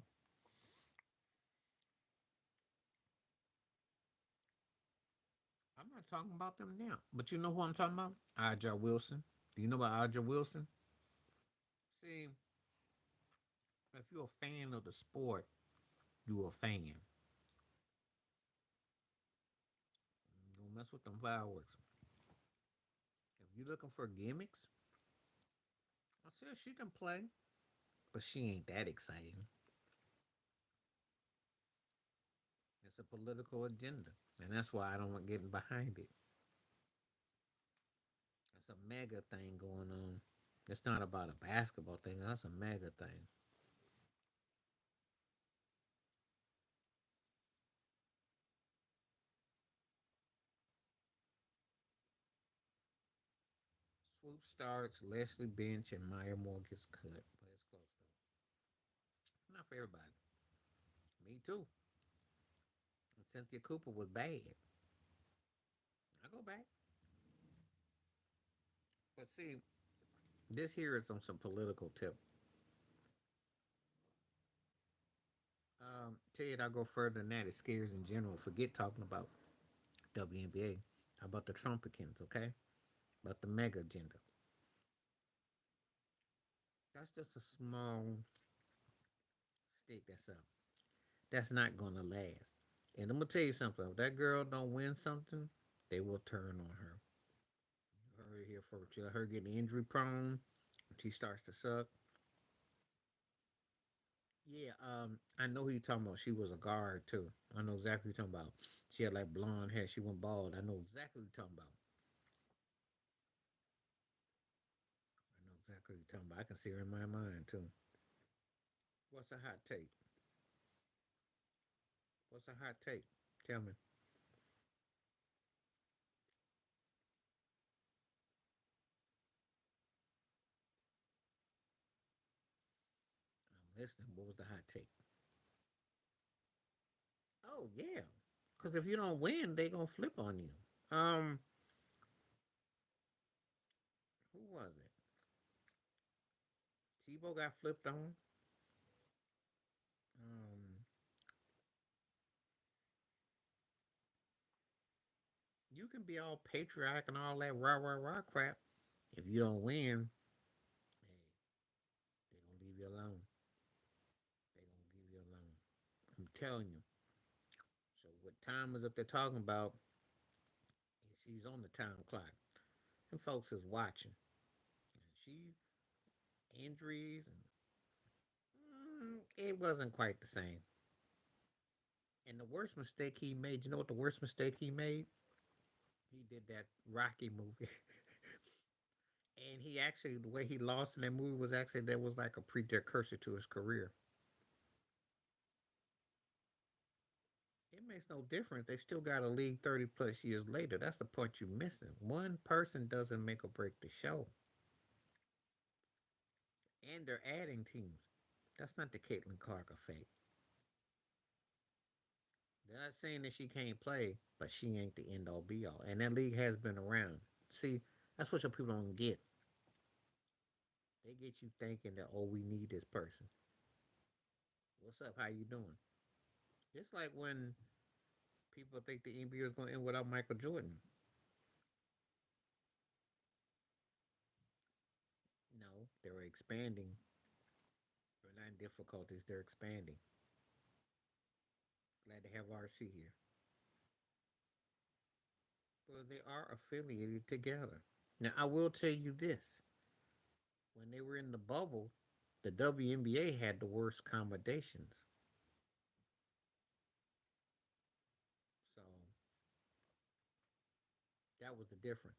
I'm not talking about them now, but you know who I'm talking about? Aja Wilson. Do you know about Aja Wilson? See, if you're a fan of the sport, you're a fan. Don't mess with them fireworks. If you're looking for gimmicks, I said she can play, but she ain't that exciting. It's a political agenda, and that's why I don't get behind it. It's a mega thing going on. It's not about a basketball thing. That's a mega thing. Swoop starts, Leslie Bench, and Maya Moore gets cut, but it's close though. Not for everybody. Me too. And Cynthia Cooper was bad. I go back. But see, this here is on some political tip. Ted, I'll go further than that. It scares in general. Forget talking about WNBA. How about the Trumpicans, okay? About the mega agenda. That's just a small stick that's up. That's not gonna last. And I'm gonna tell you something. If that girl don't win something, they will turn on her. You heard it here first. You let her get injury prone. She starts to suck. Yeah, I know who you talking about. She was a guard too. I know exactly what you're talking about. She had like blonde hair. She went bald. I know exactly what you're talking about. I know exactly what you're talking about. I can see her in my mind too. What's a hot take? What's a hot take? Tell me. I'm listening. What was the hot take? Oh yeah, because if you don't win, they gonna flip on you. Um, who was it? Tebow got flipped on. Um, you can be all patriotic and all that rah rah rah crap. If you don't win, hey, they gonna leave you alone. They gonna leave you alone. I'm telling you. So what time is up there talking about? She's on the time clock, and folks is watching. And she injuries and it wasn't quite the same. And the worst mistake he made, you know what the worst mistake he made? He did that Rocky movie. And he actually, the way he lost in that movie was actually, that was like a precursor to his career. It makes no difference. They still got a league 30 plus years later. That's the point you're missing. One person doesn't make or break the show. And they're adding teams. That's not the Caitlin Clark effect. They're not saying that she can't play, but she ain't the end all be all. And that league has been around. See, that's what your people don't get. They get you thinking that, oh, we need this person. What's up? How you doing? It's like when people think the NBA is going to end without Michael Jordan. No, they're expanding. They're not in difficulties. They're expanding. Glad to have RC here. Well, they are affiliated together. Now, I will tell you this: when they were in the bubble, the WNBA had the worst accommodations. So that was the difference.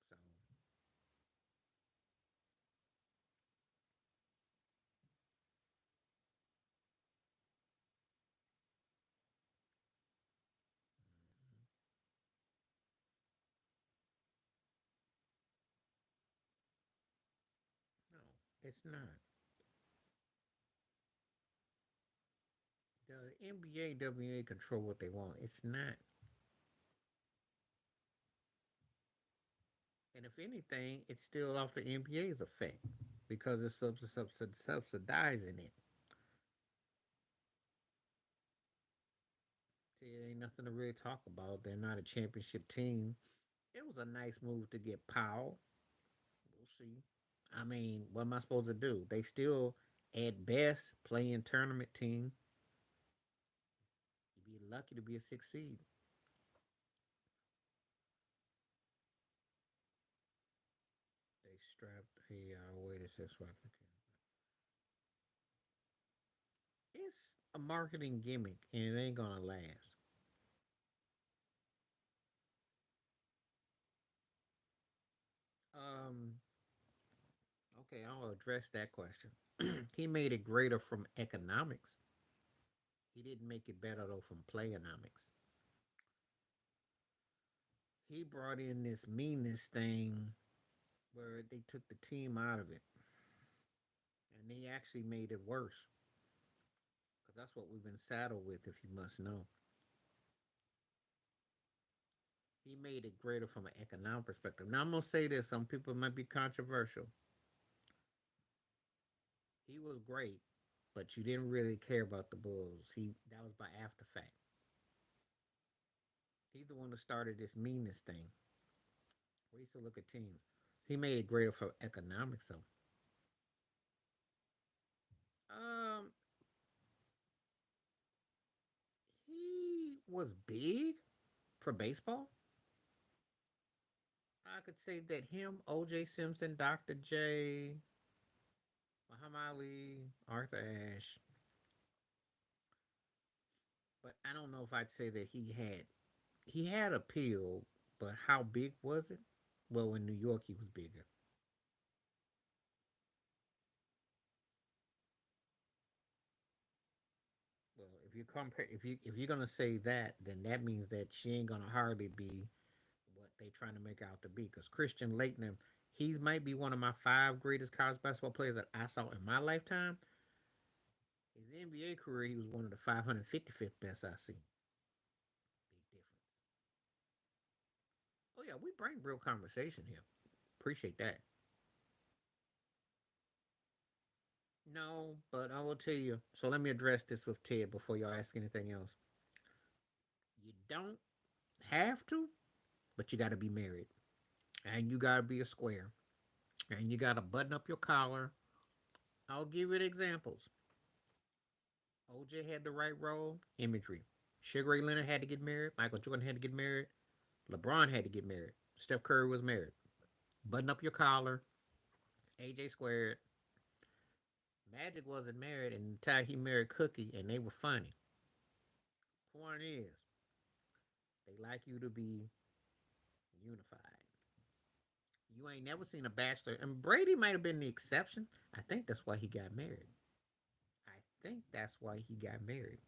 So no, it's not. The NBA, WNBA control what they want. It's not. And if anything, it's still off the NBA's effect because it's subsidizing it. See, it ain't nothing to really talk about. They're not a championship team. It was a nice move to get Powell. We'll see. I mean, what am I supposed to do? They still, at best, play in tournament team. You'd be lucky to be a six seed. They strapped a wait a second. It's a marketing gimmick, and it ain't gonna last. Um, okay, I'll address that question. He made it greater from economics. He didn't make it better though from playonomics. He brought in this meanness thing where they took the team out of it, and they actually made it worse because that's what we've been saddled with. If you must know, He made it greater from an economic perspective. Now I'm gonna say this: some people might be controversial. He was great, but you didn't really care about the Bulls. He that was by after fact. He's the one that started this meanness thing. We used to look at teams. He made it greater for economics, though. Um, he was big for baseball. I could say that him, O.J. Simpson, Dr. J, Muhammad Ali, Arthur Ashe, but I don't know if I'd say that he had appeal, but how big was it? Well, in New York, he was bigger. Well, if you're gonna say that, then that means that she ain't gonna hardly be what they trying to make out to be. Because Christian Laettner, he might be one of my five greatest college basketball players that I saw in my lifetime. His NBA career, he was one of the 555th best I seen. Big difference. Oh yeah, we bring real conversation here. Appreciate that. No, but I will tell you. So let me address this with Ted before y'all ask anything else. You don't have to, but you got to be married, and you got to be a square, and you got to button up your collar. I'll give you the examples. OJ had the right role, imagery. Sugar Ray Leonard had to get married. Michael Jordan had to get married. LeBron had to get married. Steph Curry was married. Button up your collar. AJ squared. Magic wasn't married, and the time he married Cookie, and they were funny. Point is, they like you to be unified. You ain't never seen a bachelor, and Brady might have been the exception. I think that's why he got married. I think that's why he got married.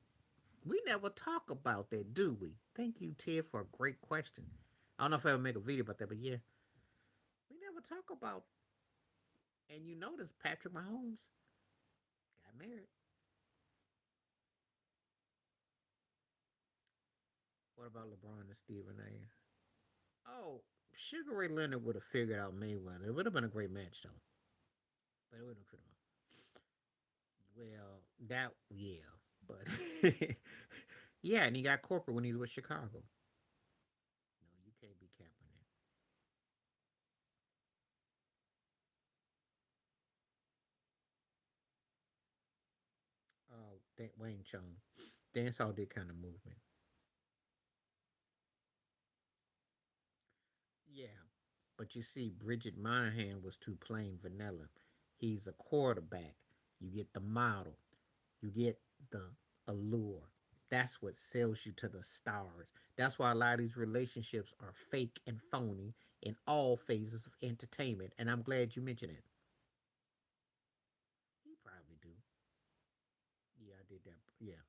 We never talk about that, do we? Thank you, Ted, for a great question. I don't know if I ever make a video about that, but yeah, we never talk about. And you notice Patrick Mahomes got married. What about LeBron and Stephen A? Oh, Sugar Ray Leonard would have figured out Mayweather. It would have been a great match though, but it would have. Well, that yeah, but yeah, and he got corporate when he was with Chicago. No, you can't be capping that. Oh, that Wayne Chung, dance all that kind of movement. Yeah, but you see, Bridget Monahan was too plain vanilla. He's a quarterback. You get the model. You get the allure. That's what sells you to the stars. That's why a lot of these relationships are fake and phony in all phases of entertainment. And I'm glad you mentioned it. He probably do. Yeah, I did that. Yeah.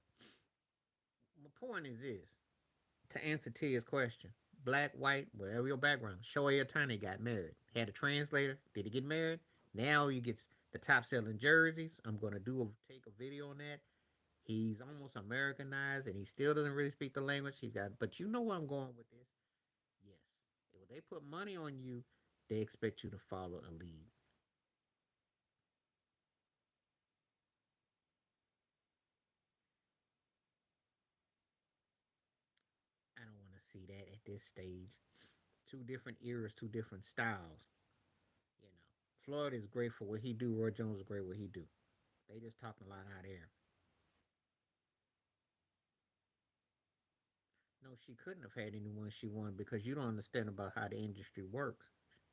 My point is this: to answer Tia's question, black, white, wherever your background, Shohei Ohtani got married. Had a translator. Did he get married? Now you get the top selling jerseys. I'm gonna take a video on that. He's almost Americanized, and he still doesn't really speak the language. But you know where I'm going with this. Yes, if they put money on you, they expect you to follow a lead. I don't want to see that at this stage. Two different eras, two different styles. You know, Floyd is great for what he do. Roy Jones is great what he do. They just talking a lot out there. No, she couldn't have had anyone she wanted because you don't understand about how the industry works.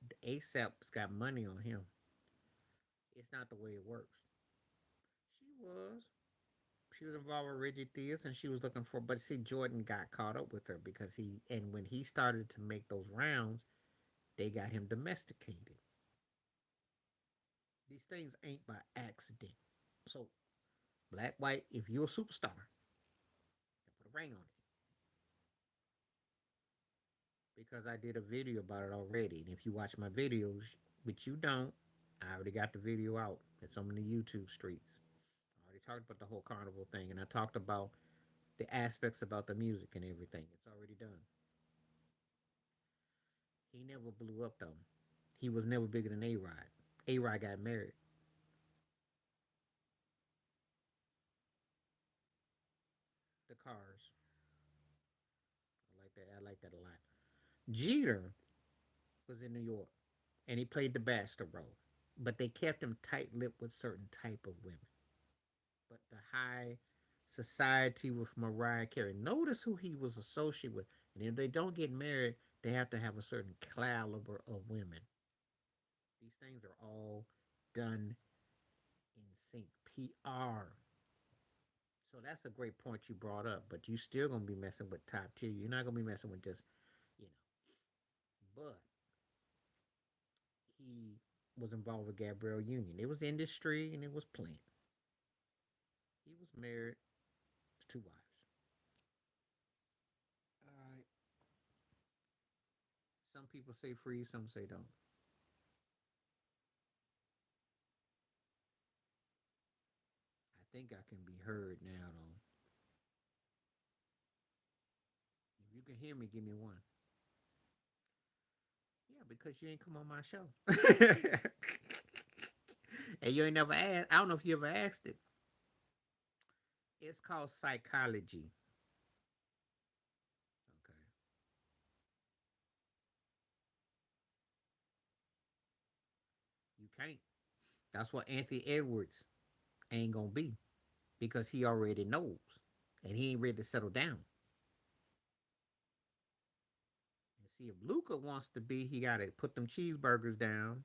The ASAP's got money on him. It's not the way it works. She was. She was involved with Reggie Theus and she was looking for, but see, Jordan got caught up with her because and when he started to make those rounds, they got him domesticated. These things ain't by accident. So, black, white, if you're a superstar, put a ring on it. Because I did a video about it already. And if you watch my videos, which you don't, I already got the video out. It's on the YouTube streets. I already talked about the whole carnival thing, and I talked about the aspects about the music and everything. It's already done. never blew up though. He was never bigger than A Rod. A Rod got married. The cars. I like that. I like that a lot. Jeter was in New York and he played the bachelor role. But they kept him tight lipped with certain type of women. But the high society with Mariah Carey. Notice who he was associated with. And if they don't get married, they have to have a certain caliber of women. These things are all done in sync. PR. So that's a great point you brought up. But you still gonna be messing with top tier. You're not gonna be messing with just, you know. But he was involved with Gabrielle Union. It was industry and it was plant. He was married to two wives. All right. Some people say free, some say don't. I think I can be heard now, though. If you can hear me, give me one. Yeah, because you ain't come on my show. And you ain't never asked. I don't know if you ever asked it. It's called psychology. Okay. You can't. That's what Anthony Edwards ain't gonna be because he already knows and he ain't ready to settle down. And see, if Luca wants to be, he got to put them cheeseburgers down,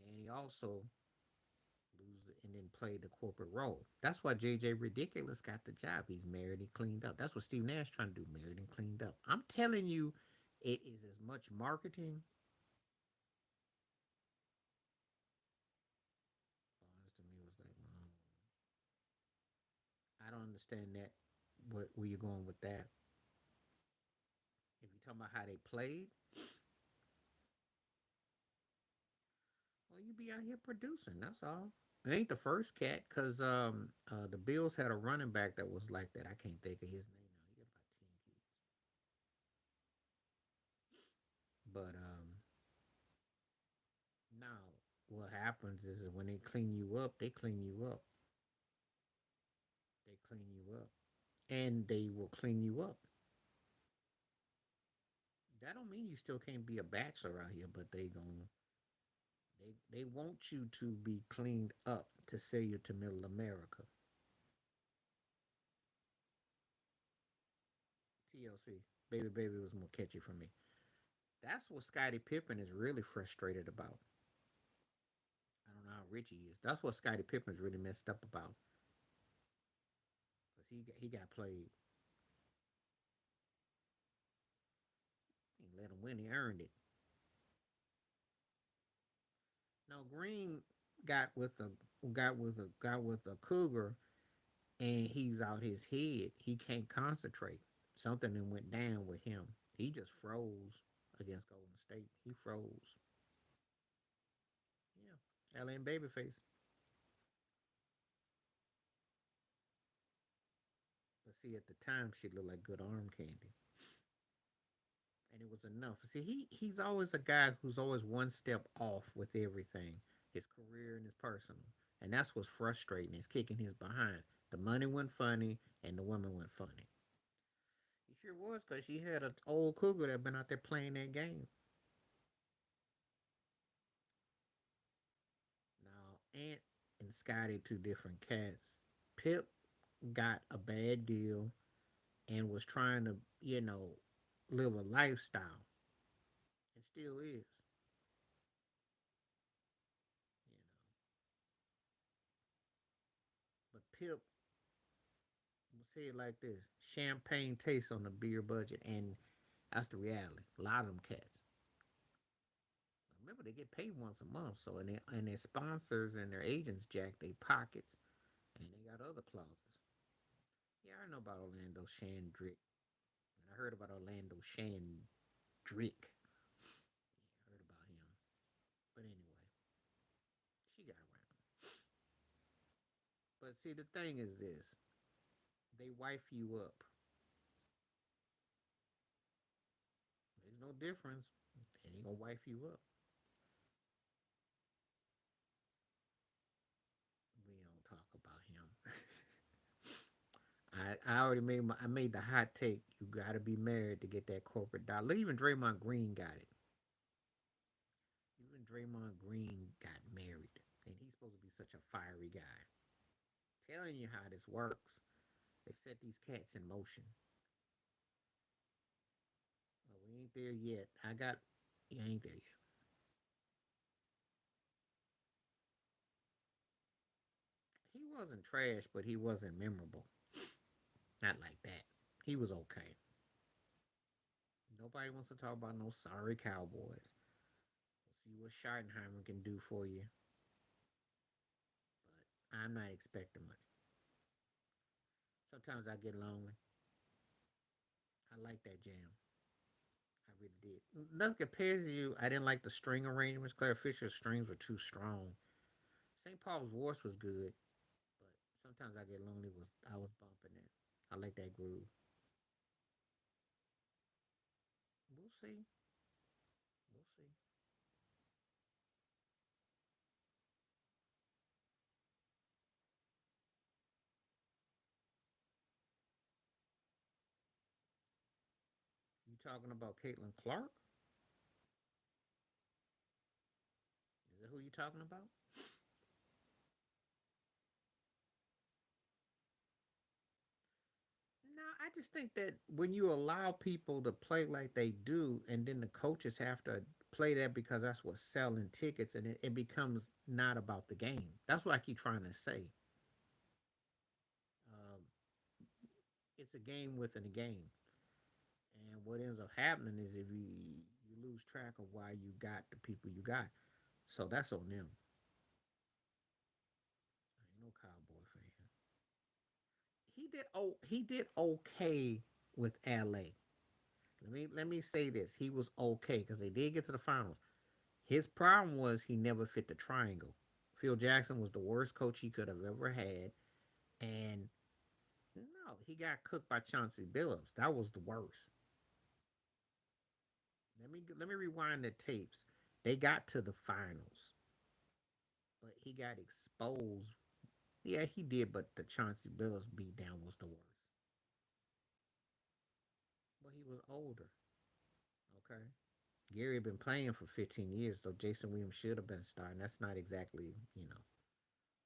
and he also lose and then play the corporate role. That's why JJ Ridiculous got the job. He's married and cleaned up. That's what Steve Nash trying to do, married and cleaned up. I'm telling you, it is as much marketing. Honest to me, was like, I don't understand that. What where you going with that? If you're talking about how they played, well, you be out here producing. That's all. It ain't the first cat, cause the Bills had a running back that was like that. I can't think of his name now. He got about 10 kids. But now what happens is that when they clean you up, they clean you up. They clean you up, and they will clean you up. That don't mean you still can't be a bachelor out here, but they want you to be cleaned up to sell you to middle America. TLC, baby, baby was more catchy for me. That's what Scottie Pippen is really frustrated about. I don't know how rich he is. That's what Scottie Pippen is really messed up about because he got played. He let him win. He earned it. No, Green got with a got with a cougar, and he's out his head. He can't concentrate. Something then went down with him. He just froze against Golden State. He froze. Yeah, LA and Babyface. But see, at the time, she looked like good arm candy, and it was enough. See, he's always a guy who's always one step off with everything, his career and his personal, and that's what's frustrating. Is kicking his behind. The money went funny, and the women went funny. He sure was, because she had an old cougar that been out there playing that game. Now, Ant and Scotty, two different cats. Pip got a bad deal and was trying to, live a lifestyle, and still is. You know, but Pip say it like this: champagne tastes on the beer budget, and that's the reality. A lot of them cats. Remember, they get paid once a month, so and their sponsors and their agents jack their pockets, and they got other clauses. Yeah, I know about Orlando Shandrick, and I heard about Orlando Shandrick. Yeah, I heard about him. But anyway, she got around. But see, the thing is this: they wife you up. There's no difference. He gonna wife you up. We don't talk about him. I already I made the hot take. You gotta be married to get that corporate dollar. Even Draymond Green got it. Even Draymond Green got married, and he's supposed to be such a fiery guy. Telling you how this works. They set these cats in motion. Well, we ain't there yet. You ain't there yet. He wasn't trash, but he wasn't memorable. Not like that. He was okay. Nobody wants to talk about no sorry Cowboys. We'll see what Schottenheimer can do for you, but I'm not expecting much. Sometimes I get lonely. I like that jam. I really did. Nothing compares to you. I didn't like the string arrangements. Claire Fisher's strings were too strong. St. Paul's voice was good, but sometimes I get lonely. Was I was bumping it. I like that groove. We'll see. We'll see. You talking about Caitlin Clark? Is that who you talking about? No, I just think that when you allow people to play like they do, and then the coaches have to play that because that's what's selling tickets, and it becomes not about the game. That's what I keep trying to say. Um, it's a game within a game, and what ends up happening is if you lose track of why you got the people you got, so that's on them. I ain't no Cowboy fan. He did okay with LA. Let me say this. He was okay because they did get to the finals. His problem was he never fit the triangle. Phil Jackson was the worst coach he could have ever had. And no, he got cooked by Chauncey Billups. That was the worst. Let me rewind the tapes. They got to the finals, but he got exposed. Yeah, he did, but the Chauncey Billups beatdown was the worst. But he was older. Okay. Gary had been playing for 15 years, so Jason Williams should have been starting. That's not exactly,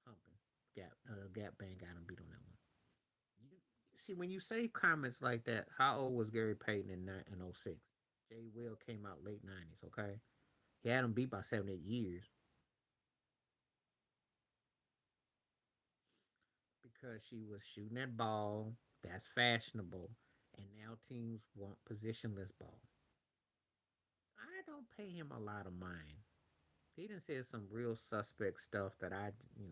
humping. Gap Band got him beat on that one. You, see, when you say comments like that, how old was Gary Payton in 06? Jay Will came out late 90s, okay? He had him beat by 7, 8 years because she was shooting that ball. That's fashionable. And now teams want positionless ball. I don't pay him a lot of mind. He done said some real suspect stuff that he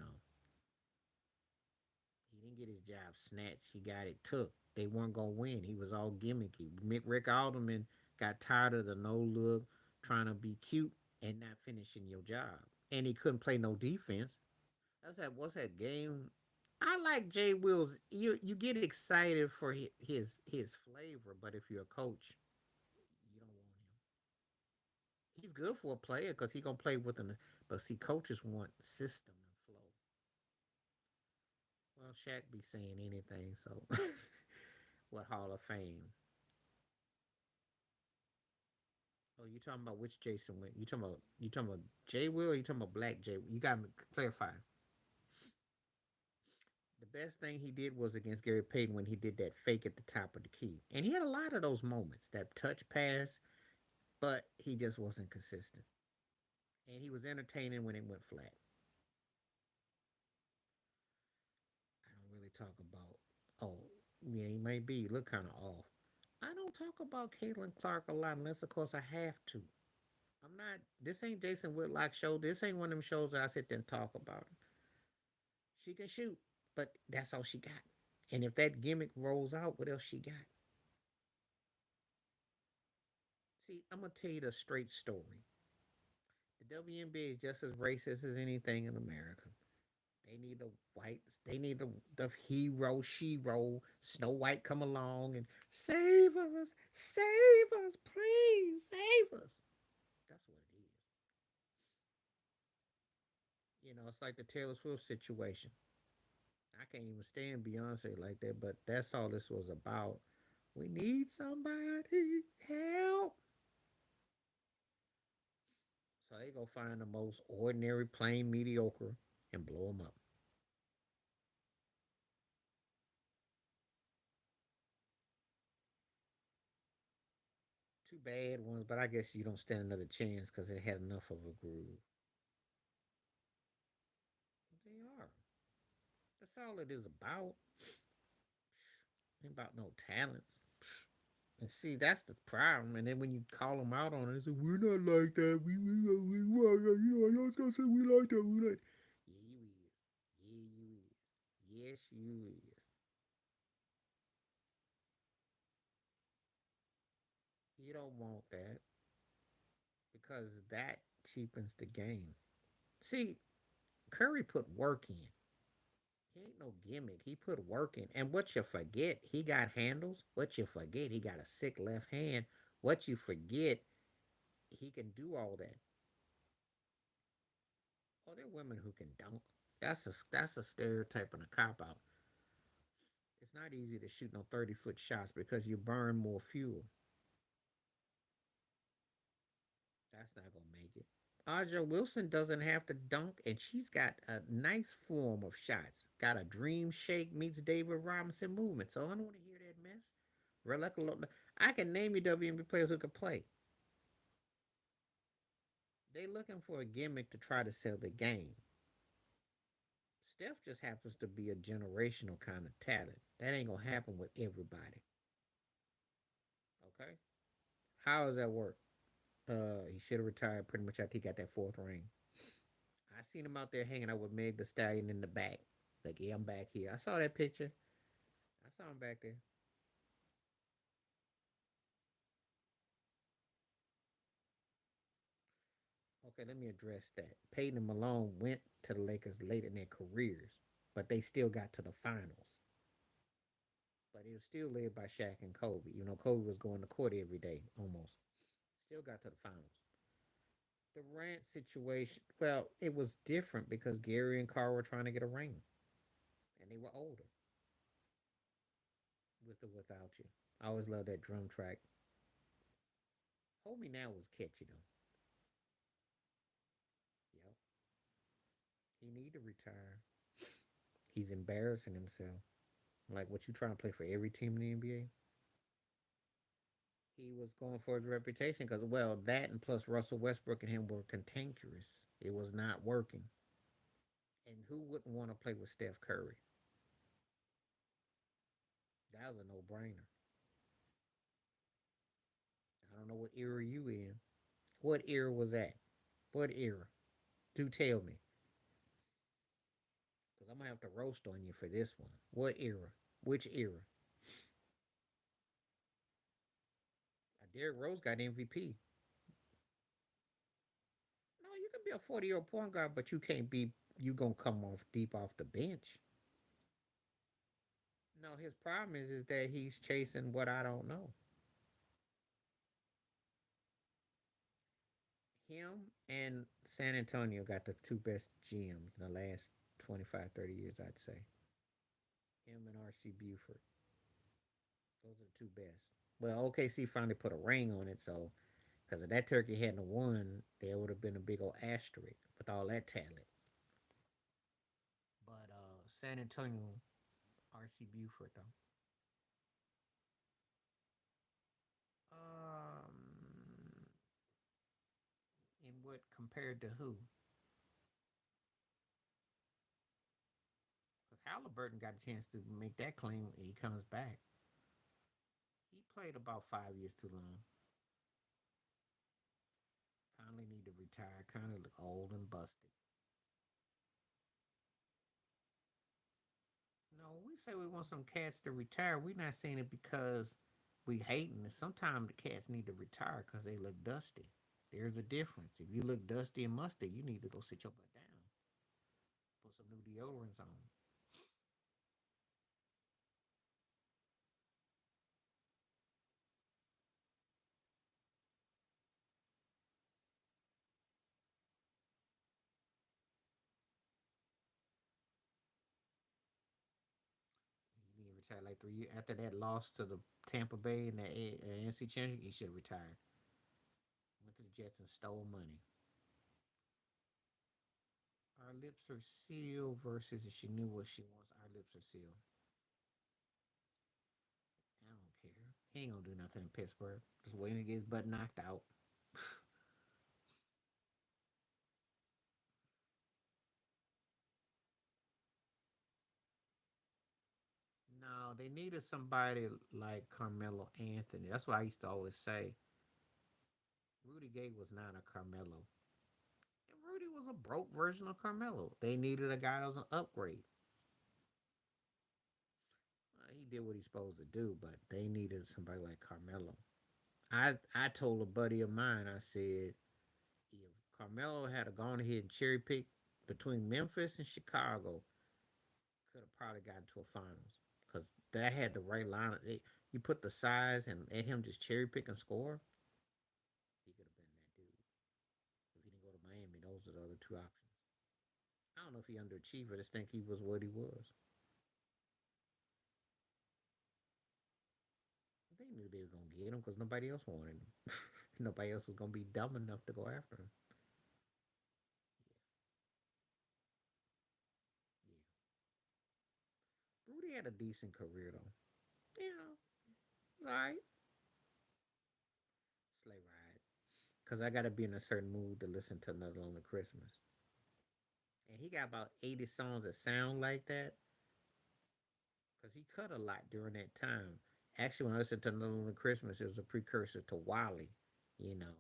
didn't get his job snatched. He got it took. They weren't gonna win. He was all gimmicky. Rick Alderman got tired of the no look, trying to be cute and not finishing your job. And he couldn't play no defense. That's that. What's that game? I like Jay Wills. You get excited for his flavor, but if you're a coach, you don't want him. He's good for a player because he gonna play with him. But see, coaches want system and flow. Well, Shaq be saying anything, so what Hall of Fame? Oh, you talking about which Jason went? You talking about Jay Will? Or you talking about Black Jay? You got to clarify. The best thing he did was against Gary Payton when he did that fake at the top of the key, and he had a lot of those moments, that touch pass, but he just wasn't consistent, and he was entertaining when it went flat. I don't really talk about. Oh, yeah, he might be. You look kind of off. I don't talk about Caitlin Clark a lot unless, of course, I have to. I'm not. This ain't Jason Whitlock show. This ain't one of them shows that I sit there and talk about. She can shoot, but that's all she got. And if that gimmick rolls out, what else she got? See, I'm gonna tell you the straight story. The WNBA is just as racist as anything in America. They need the whites. They need the hero, she Snow White come along and save us, please, save us. it's like the Taylor Swift situation. I can't even stand Beyonce like that, but that's all this was about. We need somebody help. So they go find the most ordinary, plain, mediocre, and blow them up. Two bad ones, but I guess you don't stand another chance because it had enough of a groove. They are. That's all it is about. Ain't about no talents. And see, that's the problem. And then when you call them out on it, they say, we're not like that. Y'all gonna say we like that. We like. Yeah, you is. Yeah, you is. Yes, you is. You don't want that because that cheapens the game. See, Curry put work in. He ain't no gimmick. He put work in. And what you forget, he got handles. What you forget, he got a sick left hand. What you forget, he can do all that. Oh, there are women who can dunk. That's a stereotype and a cop out. It's not easy to shoot no 30-foot shots because you burn more fuel. That's not gonna make it. Aja Wilson doesn't have to dunk, and she's got a nice form of shots. Got a dream shake meets David Robinson movement. So I don't want to hear that mess. I can name you WNBA players who can play. They looking for a gimmick to try to sell the game. Steph just happens to be a generational kind of talent. That ain't gonna happen with everybody. Okay? How does that work? He should have retired pretty much after he got that fourth ring. I seen him out there hanging out with Meg the Stallion in the back. Like, yeah, I'm back here. I saw that picture. I saw him back there. Okay, let me address that. Peyton and Malone went to the Lakers late in their careers, but they still got to the finals. But it was still led by Shaq and Kobe. You know, Kobe was going to court every day almost. Still got to the finals. The Rant situation, well, it was different because Gary and Carl were trying to get a ring, and they were older. With or without you, I always love that drum track. Hold Me Now was catchy though. Yep, he need to retire. He's embarrassing himself. Like what you trying to play for every team in the NBA? He was going for his reputation because, well, that and plus Russell Westbrook and him were cantankerous. It was not working. And who wouldn't want to play with Steph Curry? That was a no brainer. I don't know what era you in. What era was that? What era? Do tell me. Because I'm going to have to roast on you for this one. What era? Which era? Derrick Rose got MVP. No, you can be a 40-year-old point guard, but you can't be, you going to come off deep off the bench. No, his problem is that he's chasing what I don't know. Him and San Antonio got the two best GMs in the last 25, 30 years, I'd say. Him and R.C. Buford. Those are the two best. Well, OKC finally put a ring on it, so because if that turkey hadn't won, there would have been a big old asterisk with all that talent. But San Antonio, R.C. Buford, though. In what compared to who? Because Halliburton got a chance to make that claim. He comes back. He played about 5 years too long. Conley need to retire. Conley look old and busted. No, we say we want some cats to retire. We're not saying it because we hating it. Sometimes the cats need to retire because they look dusty. There's a difference. If you look dusty and musty, you need to go sit your butt down. Put some new deodorants on. retired like 3 years after that loss to the Tampa Bay in the NFC Championship. He should have retired. Went to the Jets and stole money. Our lips are sealed versus if she knew what she wants. Our lips are sealed. I don't care. He ain't gonna do nothing in Pittsburgh. Just waiting to get his butt knocked out. No, they needed somebody like Carmelo Anthony. That's what I used to always say. Rudy Gay was not a Carmelo. And Rudy was a broke version of Carmelo. They needed a guy that was an upgrade. He did what he's supposed to do, but they needed somebody like Carmelo. I told a buddy of mine, I said, if Carmelo had gone ahead and cherry picked between Memphis and Chicago, could have probably gotten to a finals because that had the right line. You put the size and let him just cherry pick and score, he could have been that dude. If he didn't go to Miami, those are the other two options. I don't know if he underachieved. I just think he was what he was. They knew they were gonna get him because nobody else wanted him. Nobody else was gonna be dumb enough to go after him. Yeah, Rudy had a decent career though. All right, sleigh ride. Cause I gotta be in a certain mood to listen to Another Lonely Christmas. And he got about 80 songs that sound like that. Cause he cut a lot during that time. Actually, when I listened to Another Lonely Christmas, it was a precursor to Wally. You know,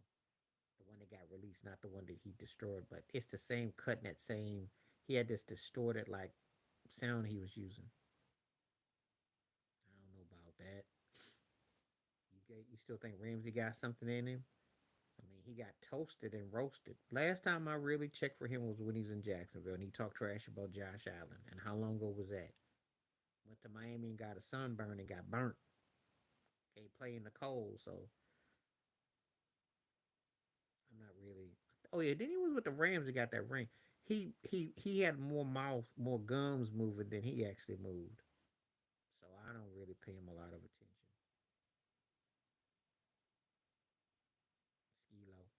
the one that got released, not the one that he destroyed. But it's the same cut and that same. He had this distorted like sound he was using. I don't know about that. You still think Ramsey got something in him? I mean, he got toasted and roasted. Last time I really checked for him was when he's in Jacksonville and he talked trash about Josh Allen. And how long ago was that? Went to Miami and got a sunburn and got burnt. Can't play in the cold, so I'm not really. Oh yeah, then he was with the Rams and got that ring. He had more mouth, more gums moving than he actually moved. So I don't really pay him a lot of attention. Skilo.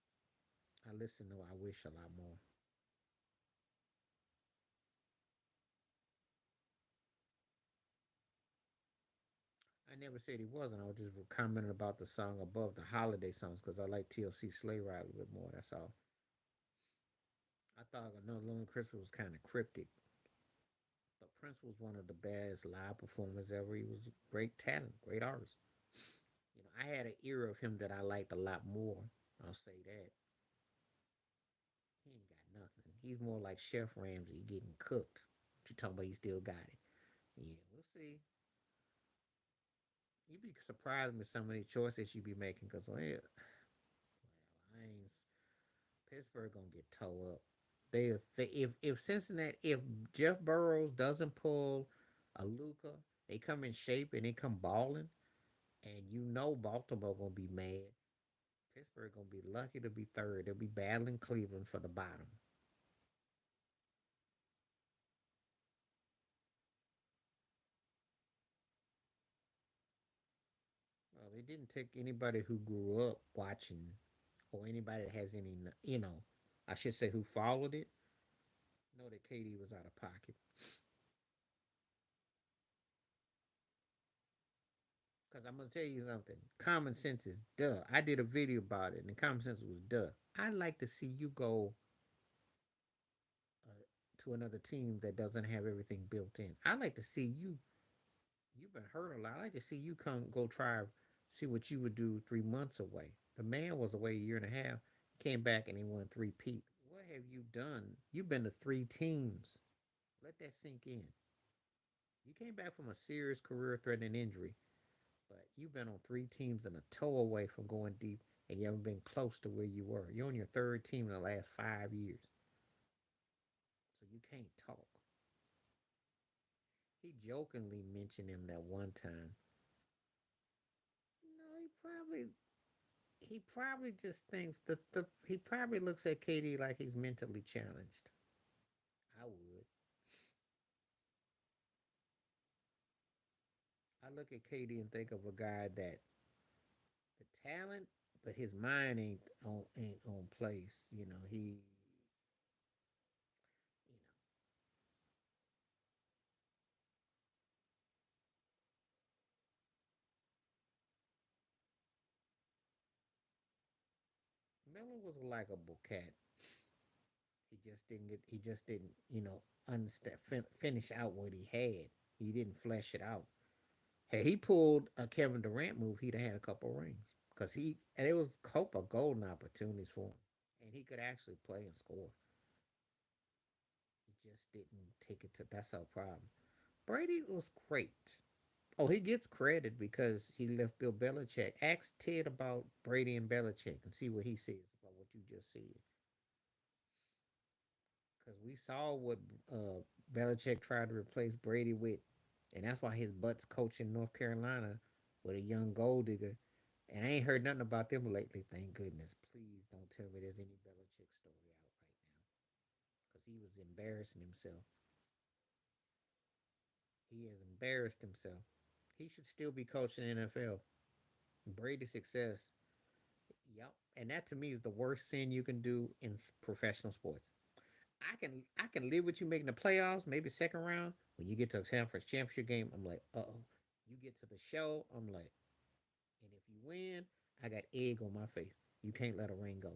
I listen to I Wish a lot more. I never said he wasn't. I was just commenting about the song above the holiday songs because I like TLC Sleigh Ride a little bit more. That's all. I thought Another Lonely Christmas was kind of cryptic, but Prince was one of the best live performers ever. He was great talent, great artist. I had an era of him that I liked a lot more. I'll say that. He ain't got nothing. He's more like Chef Ramsay getting cooked. But you talking about he still got it. Yeah, we'll see. You'd be surprised with some of the choices you be making because, I ain't. Pittsburgh gonna get toe up. They if Cincinnati if Jeff Burrows doesn't pull a Luca, they come in shape and they come balling, and Baltimore gonna be mad. Pittsburgh gonna be lucky to be third. They'll be battling Cleveland for the bottom. Well, they didn't take anybody who grew up watching, or anybody that has any, I should say, who followed it. Know that KD was out of pocket. Because I'm gonna tell you something. Common sense is duh. I did a video about it, and common sense was duh. I'd like to see you go to another team that doesn't have everything built in. I'd like to see you. You've been hurt a lot. I'd like to see you come go try see what you would do 3 months away. The man was away a year and a half. He came back and he won three peat. What have you done? You've been to three teams. Let that sink in. You came back from a serious career threatening injury, but you've been on three teams and a toe away from going deep, and you haven't been close to where you were. You're on your third team in the last 5 years, so you can't talk. He jokingly mentioned him that one time. No, he probably just thinks the he probably looks at KD like he's mentally challenged. I would. I look at KD and think of a guy that the talent, but his mind ain't on place. You Miller was a likable cat. He just didn't understand finish out what he had. He didn't flesh it out. Had he pulled a Kevin Durant move, he'd have had a couple rings. Cause and it was a couple golden opportunities for him, and he could actually play and score. He just didn't take it to. That's our problem. Brady was great. Oh, he gets credit because he left Bill Belichick. Ask Ted about Brady and Belichick and see what he says about what you just said. Because we saw what Belichick tried to replace Brady with, and that's why his butt's coaching North Carolina with a young gold digger. And I ain't heard nothing about them lately. Thank goodness. Please don't tell me there's any Belichick story out right now, because he was embarrassing himself. He has embarrassed himself. He should still be coaching the NFL. Brady's success. Yep. And that to me is the worst sin you can do in professional sports. I can live with you making the playoffs, maybe second round. When you get to a conference championship game, I'm like, uh-oh. You get to the show, I'm like, and if you win, I got egg on my face. You can't let a ring go.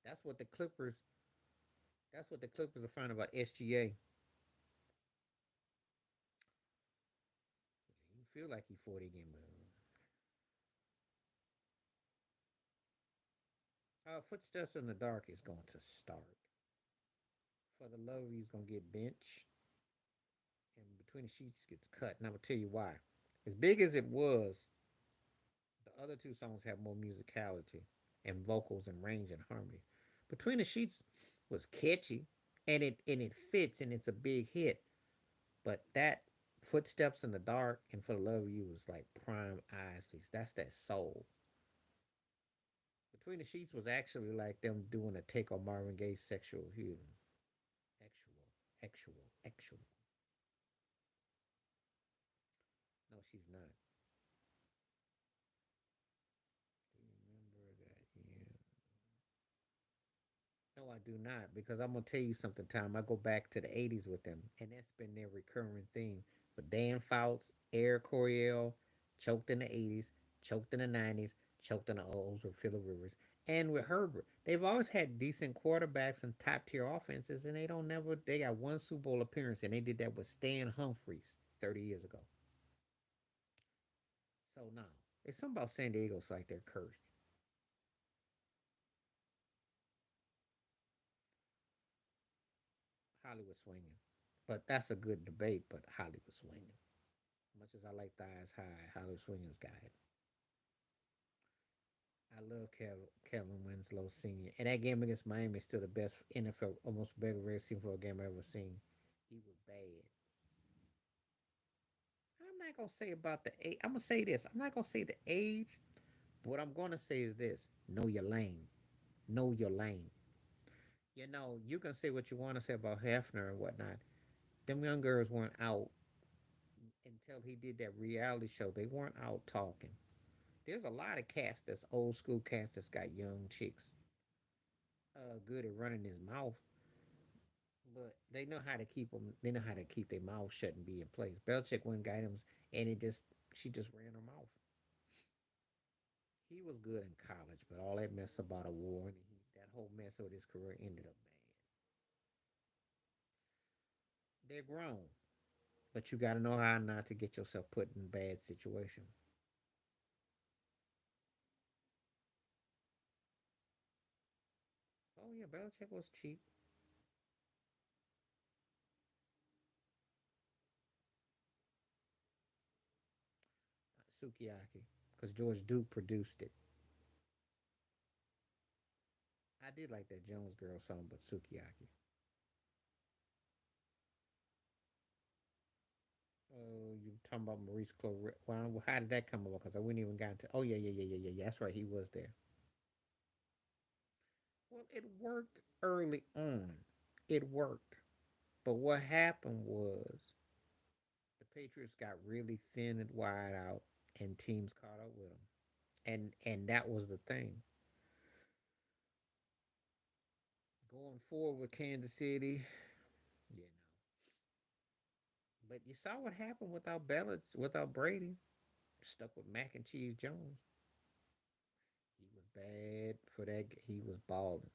That's what the Clippers. That's what the Clippers are finding about SGA. You feel like he 40 game. Footsteps in the dark is going to start. For the love of you, he's going to get benched, and between the sheets gets cut. And I'm gonna tell you why. As big as it was, the other two songs have more musicality and vocals and range and harmonies. Between the Sheets was catchy, and it fits, and it's a big hit. But that Footsteps in the Dark and For the Love of You was like prime eyes. That's that soul. Between the Sheets was actually like them doing a take on Marvin Gaye's Sexual Healing. Actual, actual. No, she's not. Do you remember that? Yeah. No, I do not, because I'm gonna tell you something. Time I go back to the '80s with them, and that's been their recurring theme. With Dan Fouts, Eric Coryell, choked in the '80s, choked in the '90s, choked in the O's with Phillip Rivers, and with Herbert. They've always had decent quarterbacks and top tier offenses, and they don't never. They got one Super Bowl appearance, and they did that with Stan Humphries 30 years ago. So now it's something about San Diego's like they're cursed. Hollywood swinging, but that's a good debate. But Hollywood swinging. Much as I like Thighs High, Hollywood Swingers got it. I love Kevin Winslow Sr. And that game against Miami is still the best NFL, almost better red team for a game I've ever seen. He was bad. I'm not gonna say about the age. I'm gonna say this. I'm not gonna say the age. But what I'm gonna say is this: know your lane. Know your lane. You can say what you want to say about Hefner and whatnot. Them young girls weren't out until he did that reality show. They weren't out talking. There's a lot of cats that's old school cats that's got young chicks good at running his mouth, but they know how to keep them. They know how to keep their mouth shut and be in place. Belichick went got him, and she just ran her mouth. He was good in college, but all that mess about a war and that whole mess of his career ended up bad. They're grown, but you got to know how not to get yourself put in bad situation. Oh yeah, Belichick was cheap. Sukiyaki, because George Duke produced it. I did like that Jones Girl song, but Sukiyaki. Oh, you talking about Maurice Claret? Well, how did that come about? Because I wouldn't even got to. Oh yeah, yeah, yeah, yeah, yeah. That's right. He was there. Well, it worked early on. It worked, but what happened was the Patriots got really thin and wide out, and teams caught up with them. And that was the thing. Going forward with Kansas City, you know. But you saw what happened without Belichick, without Brady. Stuck with Mac and Cheese Jones. He was bad for that. He was balling.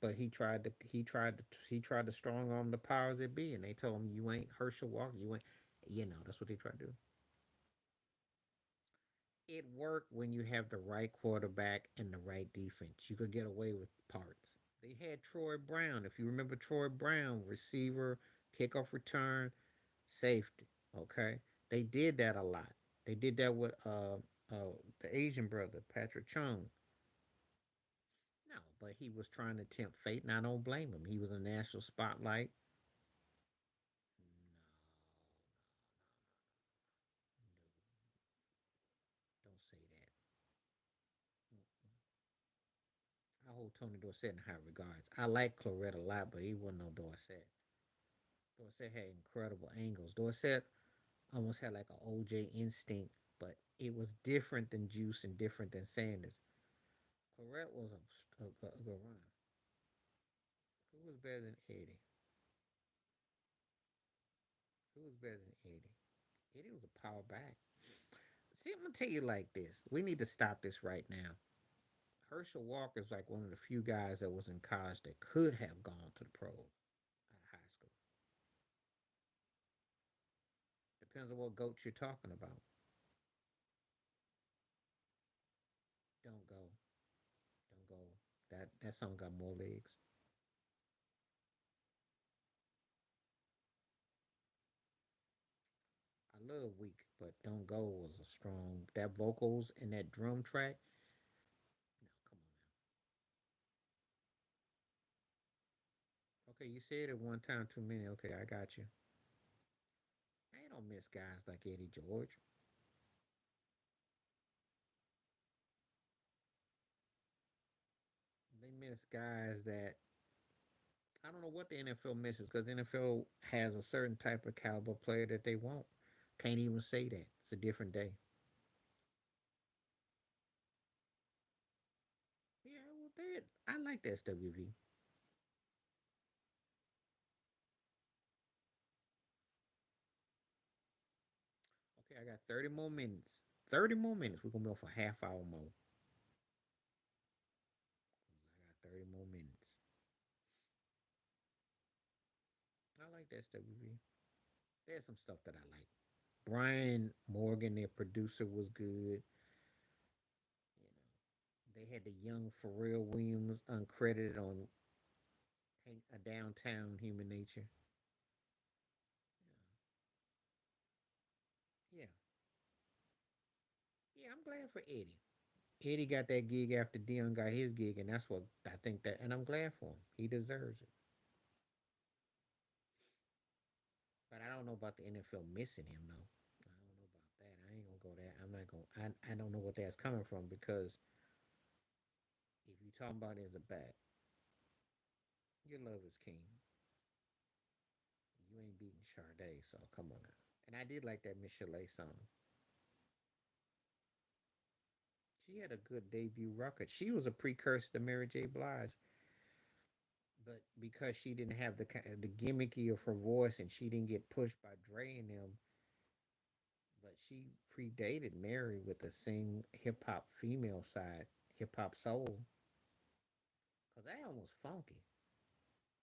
But he tried to strong arm the powers that be, and they told him you ain't Herschel Walker, you ain't, that's what they tried to do. It worked when you have the right quarterback and the right defense. You could get away with parts. They had Troy Brown. If you remember Troy Brown, receiver, kickoff return, safety. Okay, they did that a lot. They did that with the Asian brother Patrick Chung. No, but he was trying to tempt fate, and I don't blame him. He was a national spotlight. No, don't say that. I hold Tony Dorsett in high regards. I like Clarett a lot, but he wasn't no Dorsett. Dorsett had incredible angles. Dorsett almost had like an OJ instinct, but it was different than Juice and different than Sanders. Clarett was a good run. Who was better than Eddie? Who was better than Eddie? Eddie was a power back. See, I'm gonna tell you like this. We need to stop this right now. Herschel Walker is like one of the few guys that was in college that could have gone to the pros out of high school. Depends on what goat you're talking about. Don't go. Don't go. That song got more legs. I love Weak, but Don't Go was a strong. That vocals and that drum track. No, come on now. Okay, you said it one time too many. Okay, I got you. They don't miss guys like Eddie George. They miss guys that I don't know what the NFL misses because the NFL has a certain type of caliber player that they want. Can't even say that. It's a different day. Yeah, well, that I like the SWV. Okay, I got 30 more minutes. 30 more minutes. We're gonna be on for half hour more. I got 30 more minutes. I like the SWV. There's some stuff that I like. Brian Morgan, their producer, was good. You know, they had the young Pharrell Williams uncredited on a downtown Human Nature. Yeah, yeah. I'm glad for Eddie. Eddie got that gig after Dion got his gig, and that's what I think that, and I'm glad for him. He deserves it. But I don't know about the NFL missing him though. I don't know about that. I ain't gonna go there. I'm not gonna. I don't know what that's coming from because if you talking about it as a bat, your love is king. You ain't beating Sade, so come on now. And I did like that Michelle song. She had a good debut record. She was a precursor to Mary J. Blige, but because she didn't have the gimmicky of her voice and she didn't get pushed by Dre and them, but she predated Mary with the sing hip hop female side, hip hop soul. Cause that one was funky.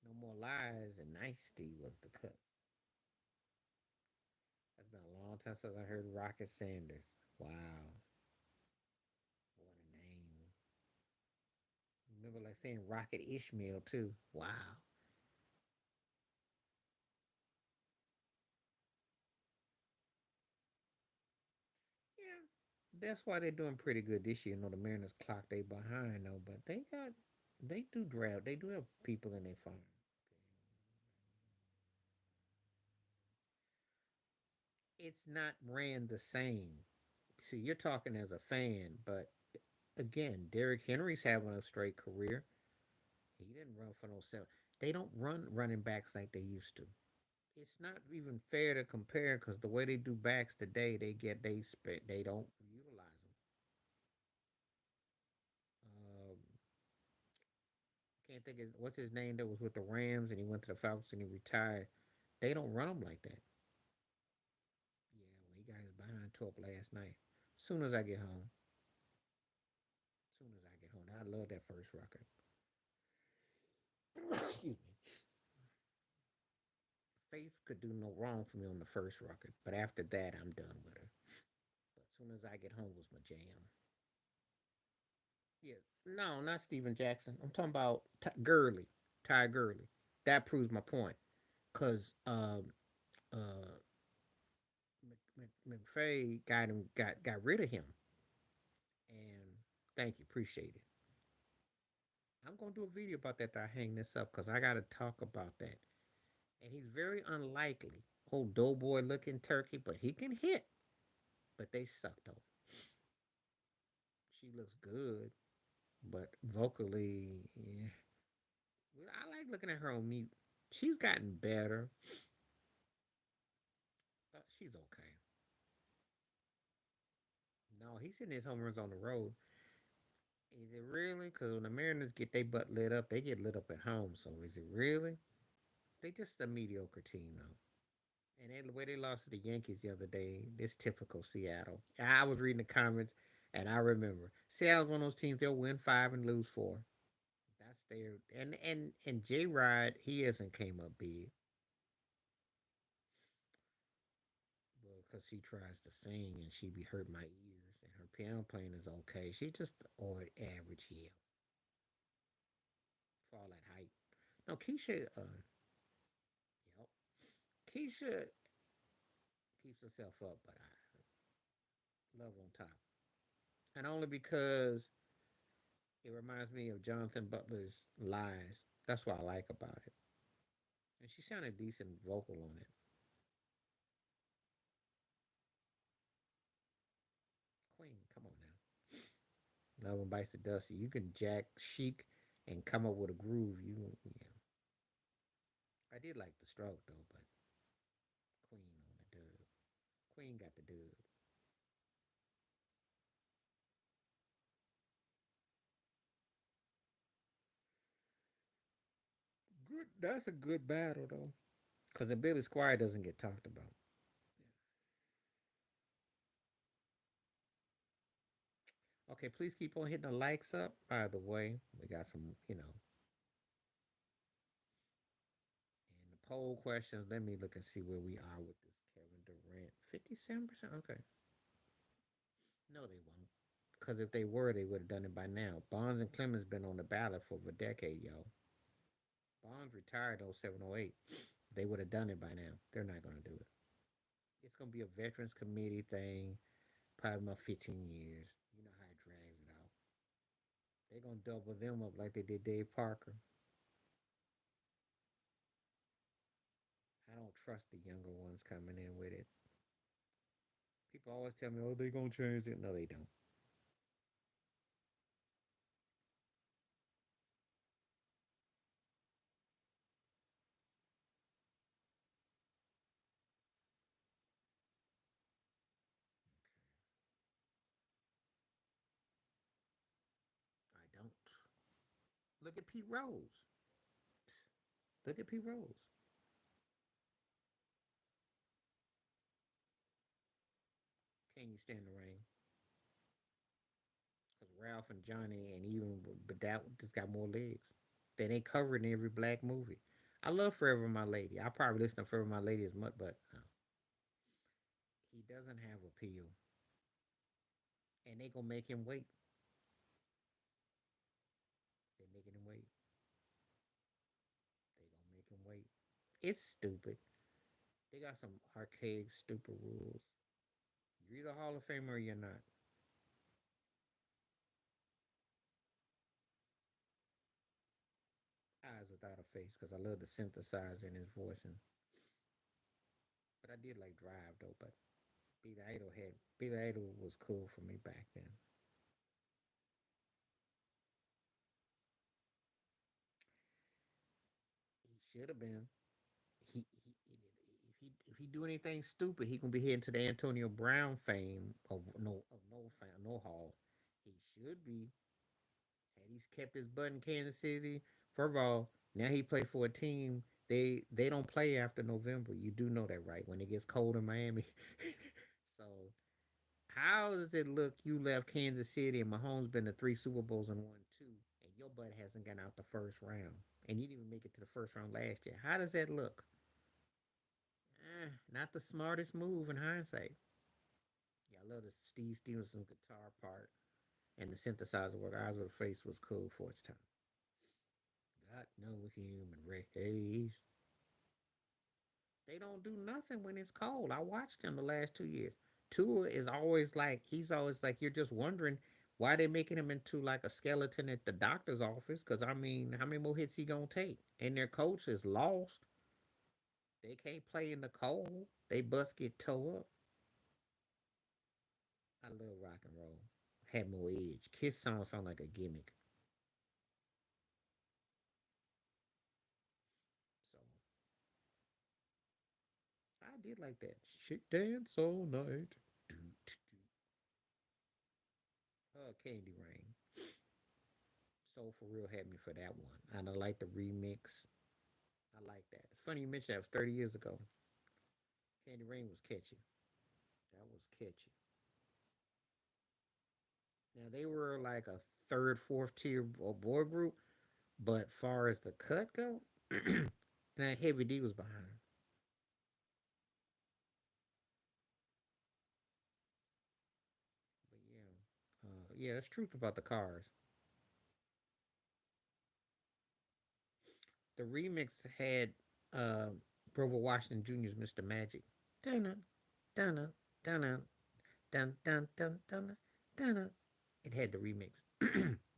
No More Lies and Nicety was the cut. It's been a long time since I heard Rocket Sanders. Wow, what a name! Remember like saying Rocket Ishmael too. Wow. Yeah, that's why they're doing pretty good this year. You know, the Mariners clocked they behind though, but they do draft. They do have people in their farm. It's not ran the same. See, you're talking as a fan, but again, Derrick Henry's having a straight career. He didn't run for no seven. They don't run running backs like they used to. it's not even fair to compare because the way they do backs today, they don't utilize them. Um, can't think of what's his name that was with the Rams and he went to the Falcons and he retired. They don't run them like that. Yeah, well, he got his behind tore up last night. Soon as I get home, soon as I get home, I love that first record. Excuse me. Faith could do no wrong for me on the first record, but after that, I'm done with her. But as soon as I get home was my jam. Yeah, no, not Steven Jackson. I'm talking about Gurley, Ty Gurley. That proves my point, cause uh, McVay got rid of him, and thank you, appreciate it. I'm gonna do a video about that. That I hang this up, cause I gotta talk about that. And he's very unlikely, old doughboy looking turkey, but he can hit. But they suck though. She looks good, but vocally, yeah. I like looking at her on mute. She's gotten better. She's okay. No, he's hitting his home runs on the road. Is it really? Because when the Mariners get their butt lit up, they get lit up at home. So is it really? They just a mediocre team though. And the way they lost to the Yankees the other day, this typical Seattle. I was reading the comments, and I remember Seattle's one of those teams they'll win five and lose four. That's their and J Rod he hasn't came up big because she tries to sing and she be hurt my ears and her piano playing is okay. She just or average yeah for all that hype. No, Keisha, yep. Keisha keeps herself up, but I love on top, and only because it reminds me of Jonathan Butler's Lies. That's what I like about it, and she sounded decent vocal on it. Queen, come on now. No one bites the dust. You can jack chic and come up with a groove. Yeah. I did like the stroke though, but Queen on the dub. Queen got the dub. Good. That's a good battle though, because the Billy Squire doesn't get talked about. Okay, please keep on hitting the likes up. By the way, we got some, and the poll questions. Let me look and see where we are with this Kevin Durant. 57%. Okay. No, they won't. Because if they were, they would have done it by now. Bonds and Clemens been on the ballot for a decade, yo. Bonds retired 0708. They would have done it by now. They're not going to do it. It's going to be a Veterans Committee thing, probably about 15 years. You know how it drags it out. They're going to double them up like they did Dave Parker. I don't trust the younger ones coming in with it. People always tell me, oh, they're going to change it. No, they don't. I don't. Look at Pete Rose. Look at Pete Rose. Can you stand the rain? Because Ralph and Johnny and even but that just got more legs. They ain't covered in every black movie. I love Forever My Lady. I probably listen to Forever My Lady as much, but he doesn't have appeal, and they gonna make him wait. They making him wait. They gonna make him wait. It's stupid. They got some archaic, stupid rules. You're either Hall of Famer or you're not. Eyes without a face, because I love the synthesizer in his voice, and but I did like Drive though. But Billy Idol was cool for me back then. He should have been. He If he do anything stupid, he gonna be heading to the Antonio Brown fame of no Hall. He should be. Had he's kept his butt in Kansas City, first of all, now he play for a team. They don't play after November. You do know that, right? When it gets cold in Miami. So how does it look? You left Kansas City and Mahomes been to three Super Bowls and won two, and your butt hasn't gotten out the first round, and you didn't even make it to the first round last year. How does that look? Not the smartest move in hindsight. Yeah, I love the Steve Stevenson guitar part and the synthesizer work. Eyes of the Face was cool for its time. Got no human race. They don't do nothing when it's cold. I watched him the last 2 years. Tua is always like he's always like you're just wondering why they making him into like a skeleton at the doctor's office. Cause I mean, how many more hits he gonna take? And their coach is lost. They can't play in the cold. They bust get toe up. I love rock and roll. Had more edge. Kiss song sound like a gimmick. So I did like that. Shit dance all night. Candy Rain. Soul for Real had me for that one. And I like the remix. I like that. It's funny you mentioned that. It was 30 years ago. Candy Rain was catchy. That was catchy. Now they were like a third, fourth tier boy group, but far as the cut go, and that Heavy D was behind him. But yeah, that's truth about the cars. The remix had Grover Washington Jr.'s Mr. Magic. Dunna, dunna, dunna, dun dun dun dun dun. It had the remix.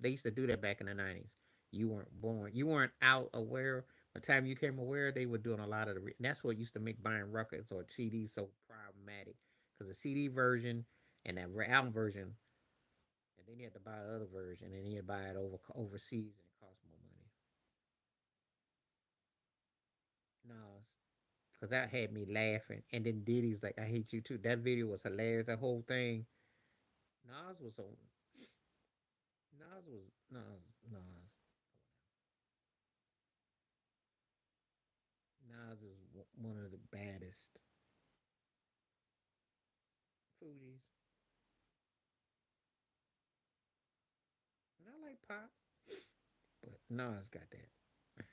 They used to do that back in the 90s. You weren't born. You weren't out aware. By the time you came aware, they were doing a lot of the. And that's what used to make buying records or CDs so problematic. Because the CD version and that album version, and then you had to buy the other version, and then you had to buy it overseas, and it cost more money. Nas, because that had me laughing. And then Diddy's like, "I hate you too." That video was hilarious. That whole thing. Nas was on. Nas. Nas is one of the baddest. Fuji's. And I like pop, but Nas got that. Okay.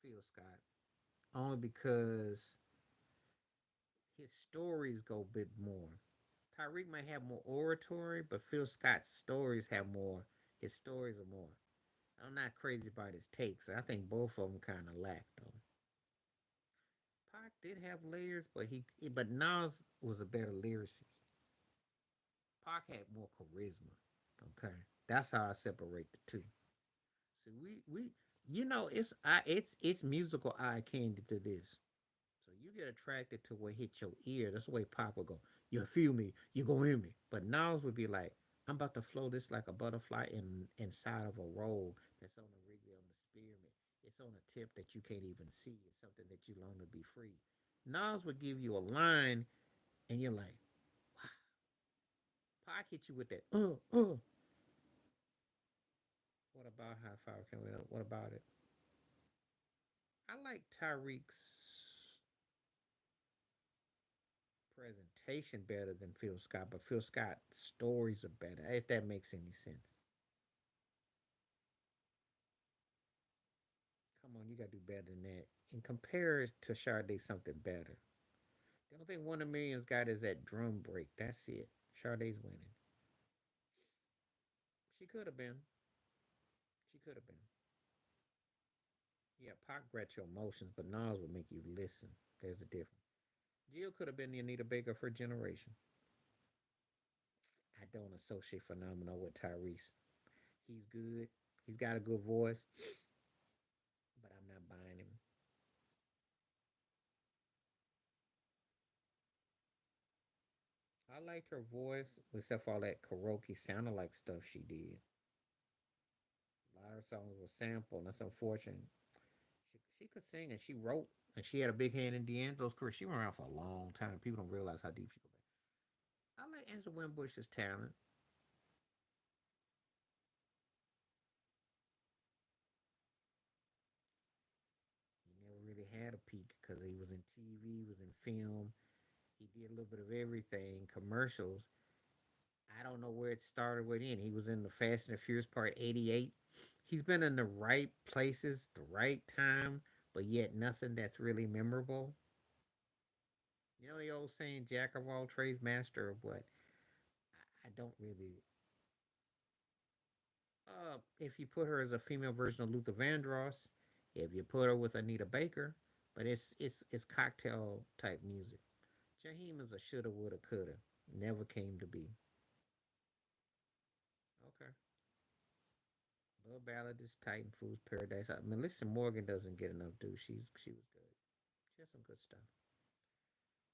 Phil Scott. Only because his stories go a bit more. Tyreek might have more oratory, but Phil Scott's stories have more. His stories are more. I'm not crazy about his takes. I think both of them kind of lack though. Pac did have layers, but Nas was a better lyricist. Pac had more charisma. Okay, that's how I separate the two. So it's musical eye candy to this. So you get attracted to what hit your ear. That's the way Pac would go. You feel me? You gonna hear me? But Nas would be like, I'm about to flow this like a butterfly inside of a roll that's on the wriggly on the spearmint. It's on a tip that you can't even see. It's something that you long to be free. Nas would give you a line, and you're like, Pac hit you with that. What about how far can we? What about it? I like Tyreek's presentation better than Phil Scott, but Phil Scott's stories are better, if that makes any sense. Come on, you gotta do better than that. And compare it to Sade something better. The only thing One of Millions got is that drum break. That's it. Sade's winning. She could have been. She could have been. Yeah, Pac got your emotions, but Nas would make you listen. There's a difference. Jill could have been the Anita Baker of her generation. I don't associate Phenomenal with Tyrese. He's good. He's got a good voice, but I'm not buying him. I liked her voice, except for all that karaoke sounded like stuff she did. A lot of her songs were sampled, and that's unfortunate. She could sing and she wrote, and she had a big hand in D'Angelo's career. She went around for a long time. People don't realize how deep she goes back. I like Angela Winbush's talent. He never really had a peak because he was in TV, he was in film. He did a little bit of everything, commercials. I don't know where it started with him. He was in the Fast and the Furious Part 88. He's been in the right places, the right time, but yet nothing that's really memorable. You know the old saying, "Jack of all trades, master of what." I don't really. If you put her as a female version of Luther Vandross, if you put her with Anita Baker, but it's cocktail type music. Jaheim is a shoulda, woulda, coulda. Never came to be. Okay. Love Ballad is Titan Food's Paradise. Melissa Morgan doesn't get enough due. She was good. She had some good stuff.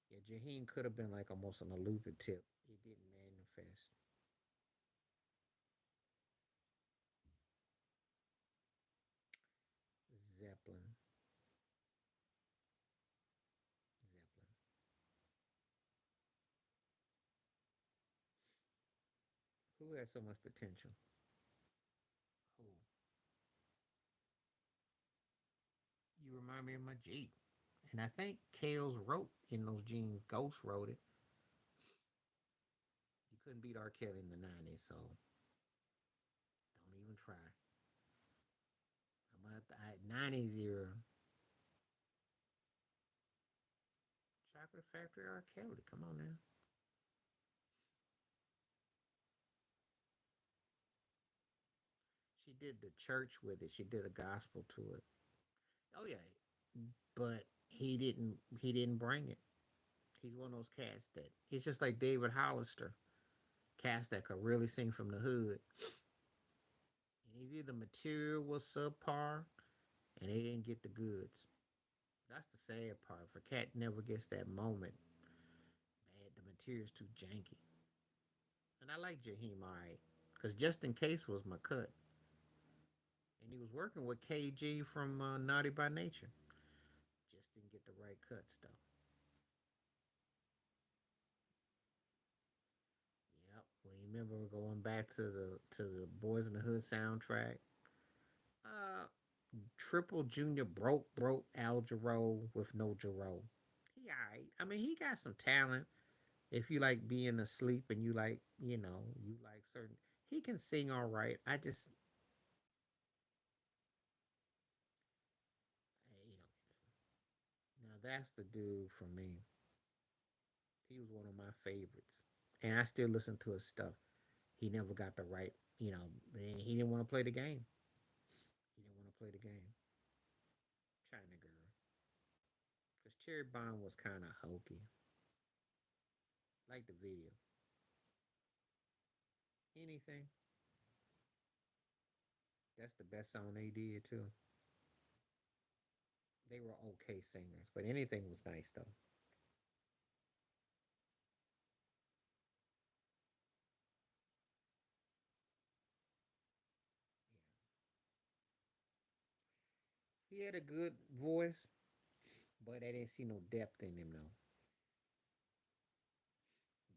Yeah, Jaheim could have been like almost on a Luther tip. He didn't manifest. Zeppelin. Zeppelin. Who had so much potential? Who? You remind me of my Jeep. And I think Kales wrote in those jeans. Ghost wrote it. You couldn't beat R. Kelly in the '90s, so don't even try. About the '90s era, Chocolate Factory, R. Kelly. Come on now. She did the church with it. She did a gospel to it. Oh yeah, but he didn't bring it. He's one of those cats that it's just like David Hollister, cats that could really sing from the hood. And either the material was subpar and they didn't get the goods. That's the sad part. If a cat never gets that moment, man, the material's too janky. And I like Jaheim alright. Because Just In Case was my cut. And he was working with KG from Naughty by Nature. Just didn't get the right cuts though. Yep. When you remember going back to the Boys in the Hood soundtrack, uh, Triple Junior broke Al Jarreau with no Jarreau. He alright. I mean, he got some talent. If you like being asleep and you like, you like certain, he can sing all right. I just, now that's the dude for me. He was one of my favorites, and I still listen to his stuff. He never got the right, he didn't want to play the game. He didn't want to play the game. China Girl, because Cherry Bomb was kind of hokey. Like the video. Anything. That's the best song they did too. They were okay singers, but anything was nice though. He had a good voice, but I didn't see no depth in him though.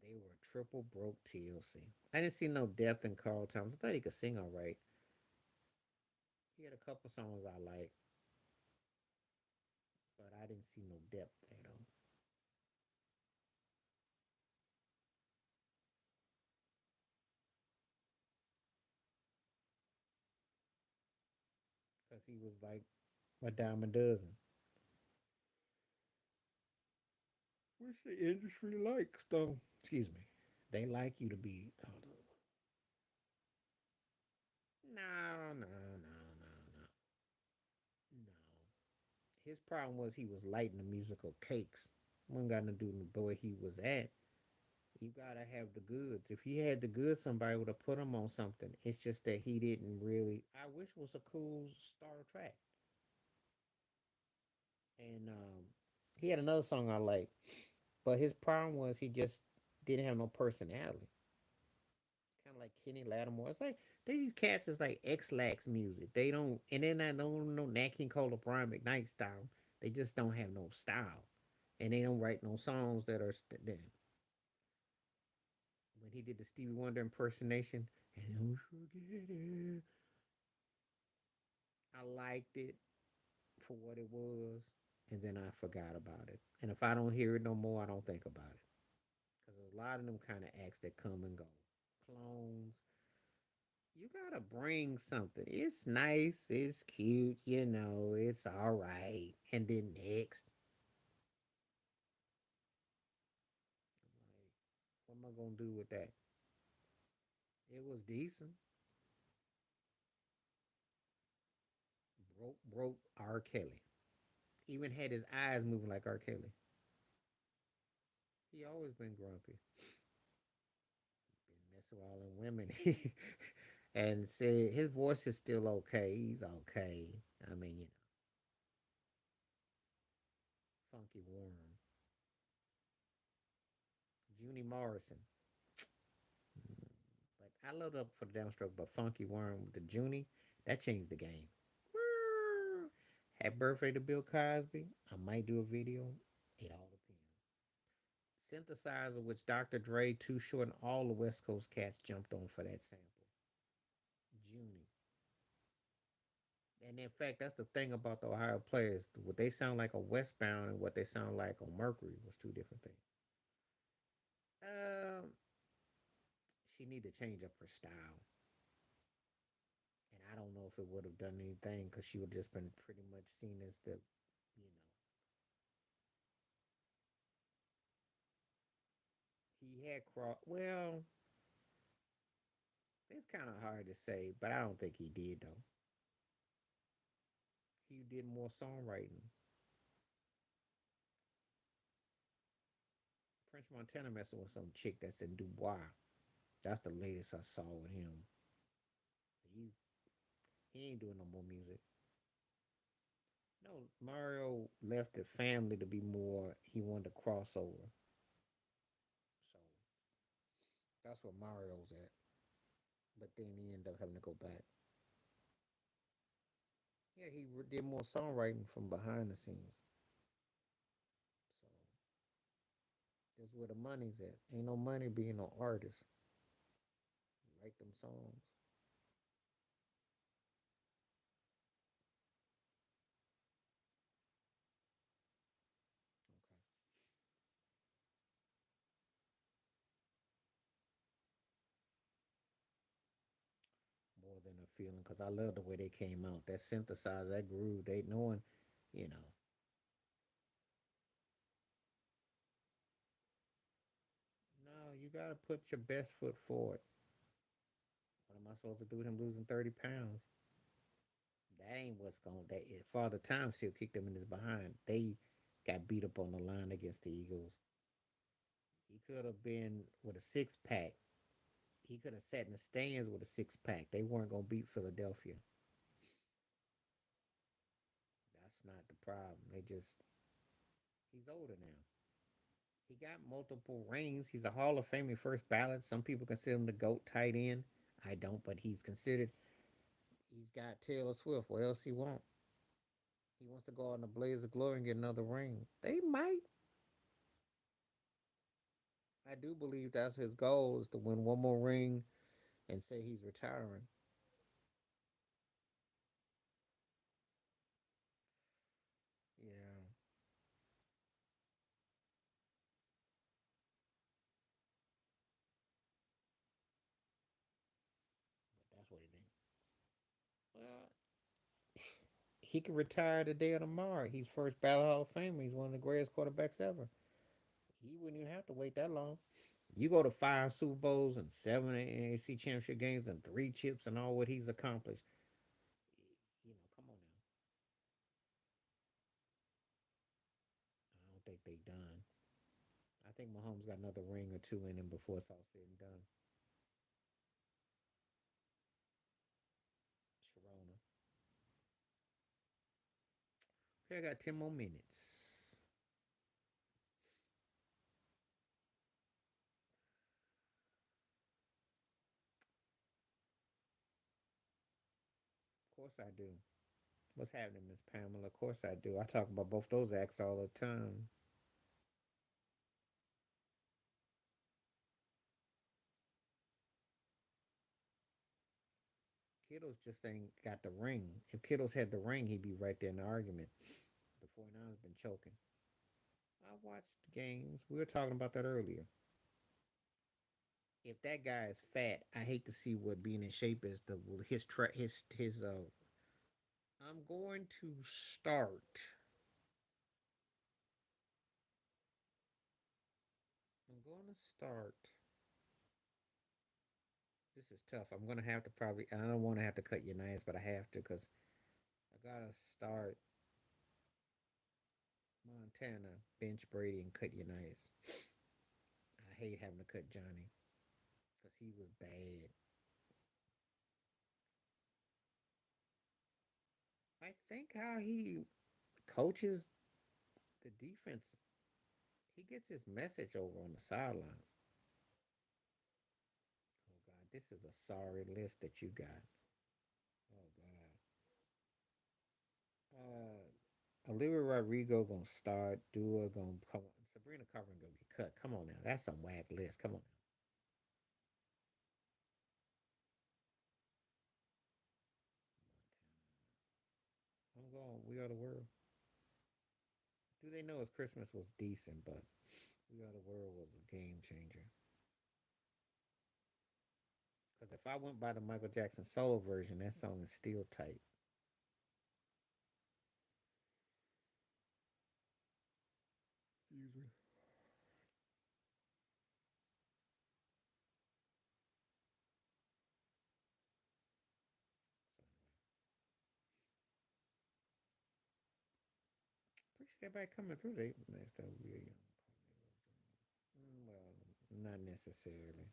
They were triple broke TLC. I didn't see no depth in Carl Thomas. I thought he could sing all right. He had a couple songs I liked, but I didn't see no depth there though. Because he was like a dime a dozen. Which the industry likes though. Excuse me. They like you to be. Hold on. No, no, no, no, no, no. His problem was he was lighting the musical cakes. One got to do with where he was at. You gotta have the goods. If he had the goods, somebody would have put him on something. It's just that he didn't really. I wish it was a cool starter track. And he had another song I like, but his problem was he just didn't have no personality. Kind of like Kenny Lattimore. It's like these cats is like X-Lax music. They don't, and they're not no Nat King Cole or Brian McKnight style. They just don't have no style, and they don't write no songs that are. When he did the Stevie Wonder impersonation, and don't forget it, I liked it for what it was, and then I forgot about it. And if I don't hear it no more, I don't think about it. Because there's a lot of them kind of acts that come and go. Clones. You gotta bring something. It's nice, it's cute, it's all right. And then next, I'm like, what am I gonna do with that? It was decent. Broke R. Kelly. Even had his eyes moving like R. Kelly. He always been grumpy. Been messing with all them women. And said his voice is still okay. He's okay. I mean, Funky Worm. Junie Morrison. But I love up for the downstroke, but Funky Worm with the Junie, that changed the game. Happy birthday to Bill Cosby. I might do a video. It all depends. Synthesizer, which Dr. Dre, Too Short, and all the West Coast cats jumped on for that sample. Junie. And in fact, that's the thing about the Ohio players. What they sound like on Westbound and what they sound like on Mercury was two different things. Um, she need to change up her style, and I don't know if it would have done anything because she would just been pretty much seen as you know, he had cross. Well, it's kind of hard to say, but I don't think he did though. He did more songwriting. French Montana messing with some chick that's in Dubois. That's the latest I saw with him. He's he ain't doing no more music. No, Mario left the family to be more. He wanted to cross over, so that's where Mario's at. But then he ended up having to go back. Yeah, he did more songwriting from behind the scenes. So that's where the money's at. Ain't no money being no artist. You write them songs. Okay. More than a feeling, because I love the way they came out. That synthesizer, that groove, they knowing, you know. No, you gotta put your best foot forward. What am I supposed to do with him losing 30 pounds? That ain't what's going. That Father Time still kicked them in his behind. They got beat up on the line against the Eagles. He could have been with a 6 pack. He could have sat in the stands with a 6 pack. They weren't gonna beat Philadelphia. That's not the problem. They just he's older now. He got multiple rings. He's a Hall of Fame first ballot. Some people consider him the GOAT tight end. I don't, but he's considered. He's got Taylor Swift. What else he want? He wants to go out in the blaze of glory and get another ring. They might. I do believe that's his goal is to win one more ring and say he's retiring. Yeah, but that's what he did. Well, he could retire today or tomorrow. He's first ballot Hall of Famer. He's one of the greatest quarterbacks ever. He wouldn't even have to wait that long. You go to 5 Super Bowls and 7 AFC championship games and 3 chips and all what he's accomplished. Come on now. I don't think they done. I think Mahomes got another ring or two in him before it's all said and done. Sharona. Okay, I got 10 more minutes. course I do. What's happening, Miss Pamela? Of course I do. I talk about both those acts all the time. Kittles just ain't got the ring. If Kittles had the ring, he'd be right there in the argument. The 49ers been choking. I watched the games. We were talking about that earlier. If that guy is fat, I hate to see what being in shape is. The his. I'm going to start. I'm going to start. This is tough. I'm gonna have to probably. I don't want to have to cut your nails, but I have to because I gotta start Montana, bench Brady, and cut your nails. I hate having to cut Johnny because he was bad. I think how he coaches the defense, he gets his message over on the sidelines. Oh God, this is a sorry list that you got. Oh God. Olivia Rodrigo gonna start. Dua gonna come. Sabrina Carpenter gonna get cut. Come on now, that's a whack list. Come on. I'm going. We Are the World. Do they know his Christmas was decent, but We Are the World was a game changer. Because if I went by the Michael Jackson solo version, that song is still tight. Excuse me. So anyway, appreciate everybody coming through. They next time we young. Well, not necessarily.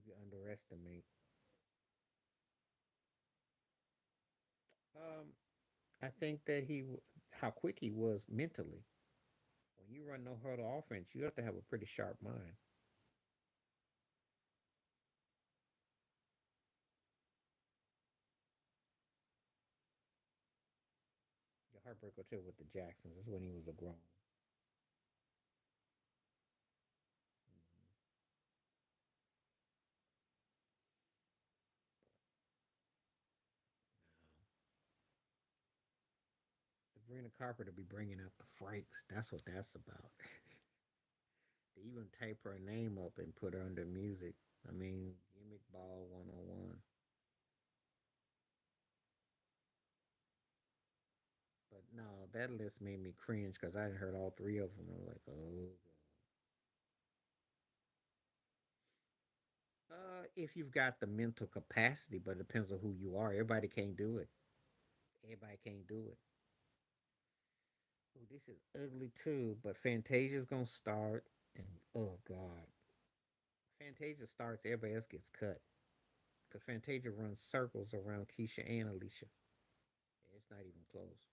You underestimate. Um, I think that how quick he was mentally. When you run no hurdle offense, you have to have a pretty sharp mind. The heartbreaker too with the Jacksons is when he was a grown. Mm-hmm. Sabrina Carpenter be bringing out the freaks. That's what that's about. They even type her name up and put her under music. I mean, gimmick ball 101. But no, that list made me cringe because I hadn't heard all three of them. I'm like, oh. If you've got the mental capacity, but it depends on who you are. Everybody can't do it. Everybody can't do it. Oh, this is ugly too. But Fantasia's gonna start, and oh god, Fantasia starts. Everybody else gets cut because Fantasia runs circles around Keisha and Alicia. It's not even close.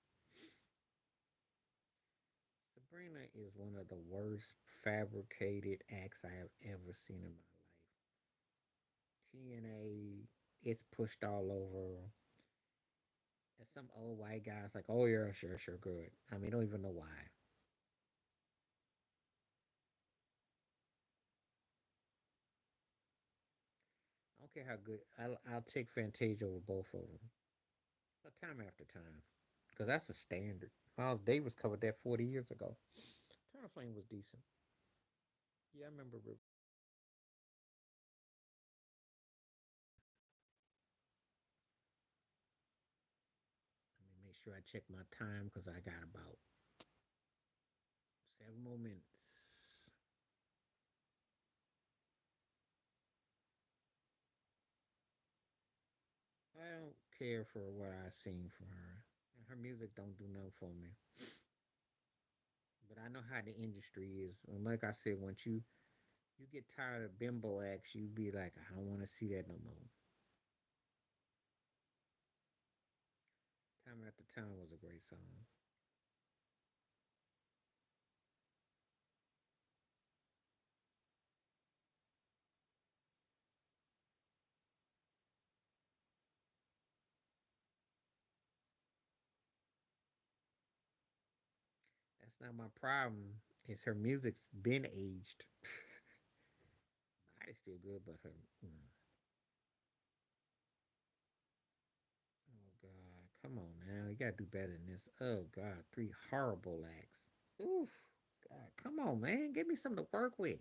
Sabrina is one of the worst fabricated acts I have ever seen in my life. TNA, it's pushed all over. And some old white guys like, oh yeah, sure, sure, good. I mean, I don't even know why. I don't care how good. I'll take Fantasia over both of them. But time after time, because that's a standard. Miles Davis covered that 40 years ago. Turner Flame was decent. Yeah, I remember. Let me make sure I check my time because I got about 7 more minutes. I don't care for what I seen from her. Her music don't do nothing for me. But I know how the industry is. And like I said, once you get tired of bimbo acts, you be like, I don't want to see that no more. Time After Time was a great song. That's not my problem. It's her music's been aged. Body's still good, but her. Mm. Oh God, come on now, you gotta do better than this. Oh God, three horrible acts. Oof. God, come on, man, give me something to work with.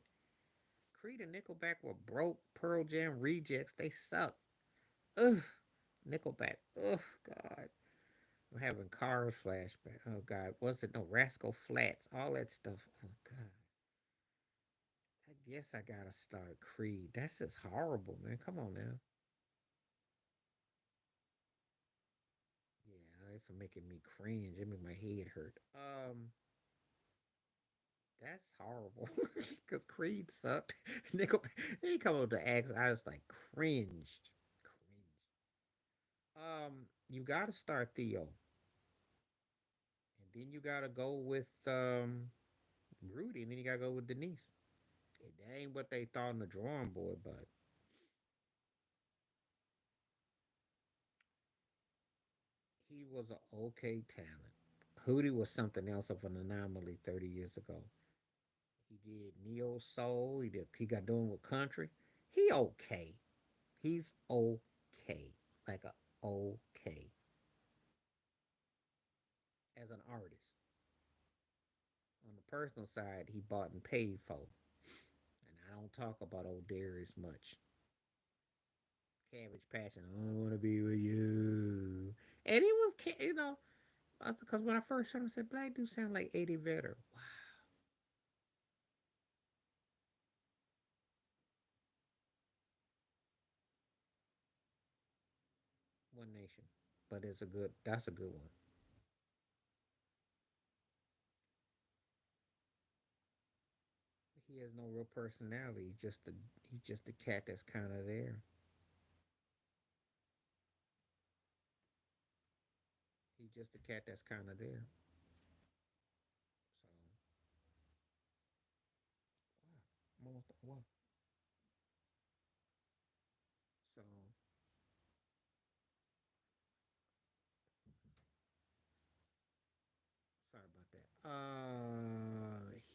Creed and Nickelback were broke Pearl Jam rejects. They suck. Ugh. Nickelback. Ugh. God. I'm having cars flashback. Oh God. Was it no Rascal Flats? All that stuff. Oh God. I guess I gotta start Creed. That's just horrible, man. Come on now. Yeah, it's making me cringe. It make my head hurt. That's horrible. Cause Creed sucked. Nickelback. He come up to acts. I was like cringed. Cringed. You gotta start Theo, and then you gotta go with Rudy, and then you gotta go with Denise. That ain't what they thought on the drawing board, but he was an okay talent. Hootie was something else of an anomaly 30 years ago. He did neo soul. He got doing with country. He okay. He's okay. Like a okay as an artist. On the personal side, he bought and paid for. And I don't talk about old Darius much. Cabbage Patch and I don't want to be with you. And he was, because when I first heard him, I said, Black dude sound like Eddie Vedder. Wow. One Nation. But that's a good one. He has no real personality. He's just a cat that's kind of there. He's just a cat that's kind of there. So, wow. What? So, sorry about that.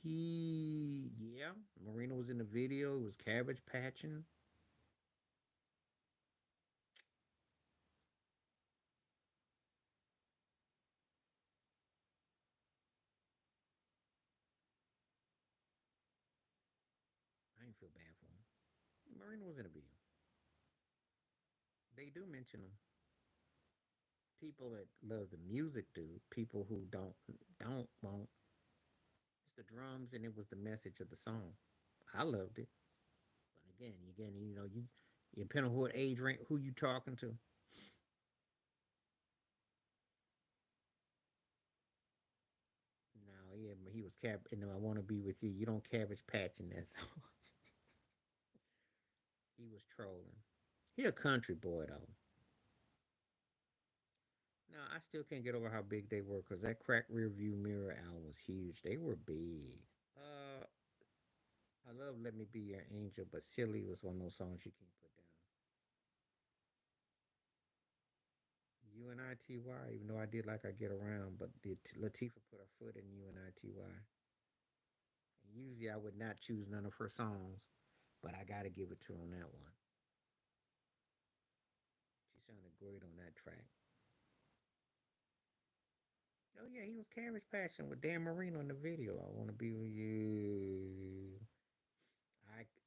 Yeah, Marina was in the video. It was cabbage patching. I didn't feel bad for him. Marina was in a video. They do mention him. People that love the music do. People who don't won't. It's the drums and it was the message of the song. I loved it. But again, you depend on what age rank, who you talking to. No, yeah, he was I want to be with you. You don't cabbage patch in that song. He was trolling. He a country boy though. No, I still can't get over how big they were because that crack rear view mirror album was huge. They were big. Uh, I love "Let Me Be Your Angel," but "Silly" was one of those songs you can't put down. UNITY, even though I did like I Get Around, but did Latifah put her foot in UNITY? Usually I would not choose none of her songs, but I gotta give it to her on that one. She sounded great on that track. Oh yeah, he was Cabbage Passion with Dan Marino in the video. I wanna be with you.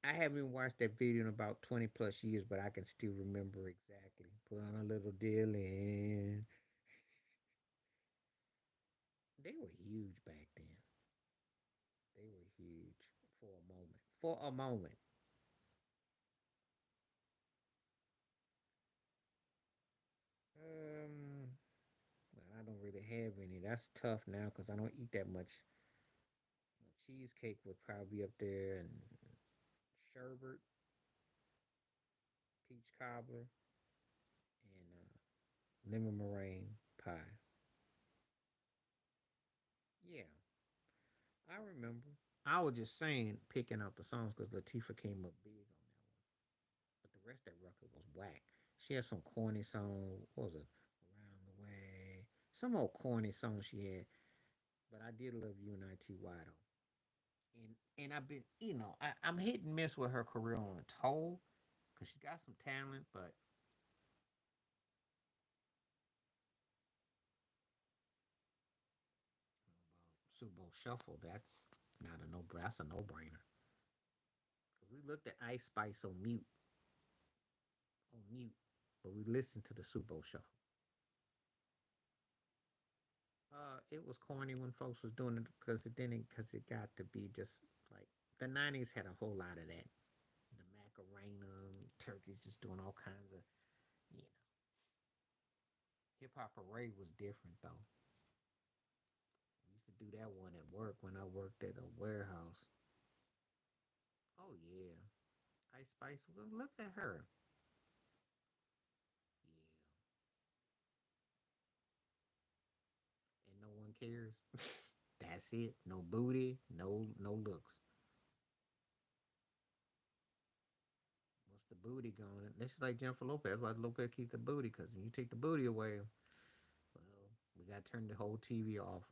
I haven't watched that video in about 20 plus years, but I can still remember exactly. Put on a little deal in. They were huge back then. They were huge for a moment. For a moment. Um, well, I don't really have any. That's tough now because I don't eat that much. Cheesecake would probably be up there, and sherbet, peach cobbler, and lemon meringue pie. Yeah, I remember. I was just saying, picking out the songs because Latifah came up big on that one, but the rest of that record was whack. She had some corny song. What was it? Around the way. Some old corny song she had. But I did love UNITY though. And I've been, I'm hit and miss with her career on its whole because she got some talent, but Super Bowl Shuffle, not a no, that's a no brainer. We looked at Ice Spice on mute, but we listened to the Super Bowl Shuffle. It was corny when folks was doing it because it got to be just like the '90s had a whole lot of that. The Macarena, turkeys just doing all kinds of, you know, hip hop parade was different though. We used to do that one at work when I worked at a warehouse. Oh yeah, Ice Spice. Well, look at her. Yeah, and no one cares. That's it. No booty. No looks. Once the booty gone, this is like Jennifer Lopez. That's why Lopez keeps the booty because when you take the booty away, well, we got to turn the whole TV off.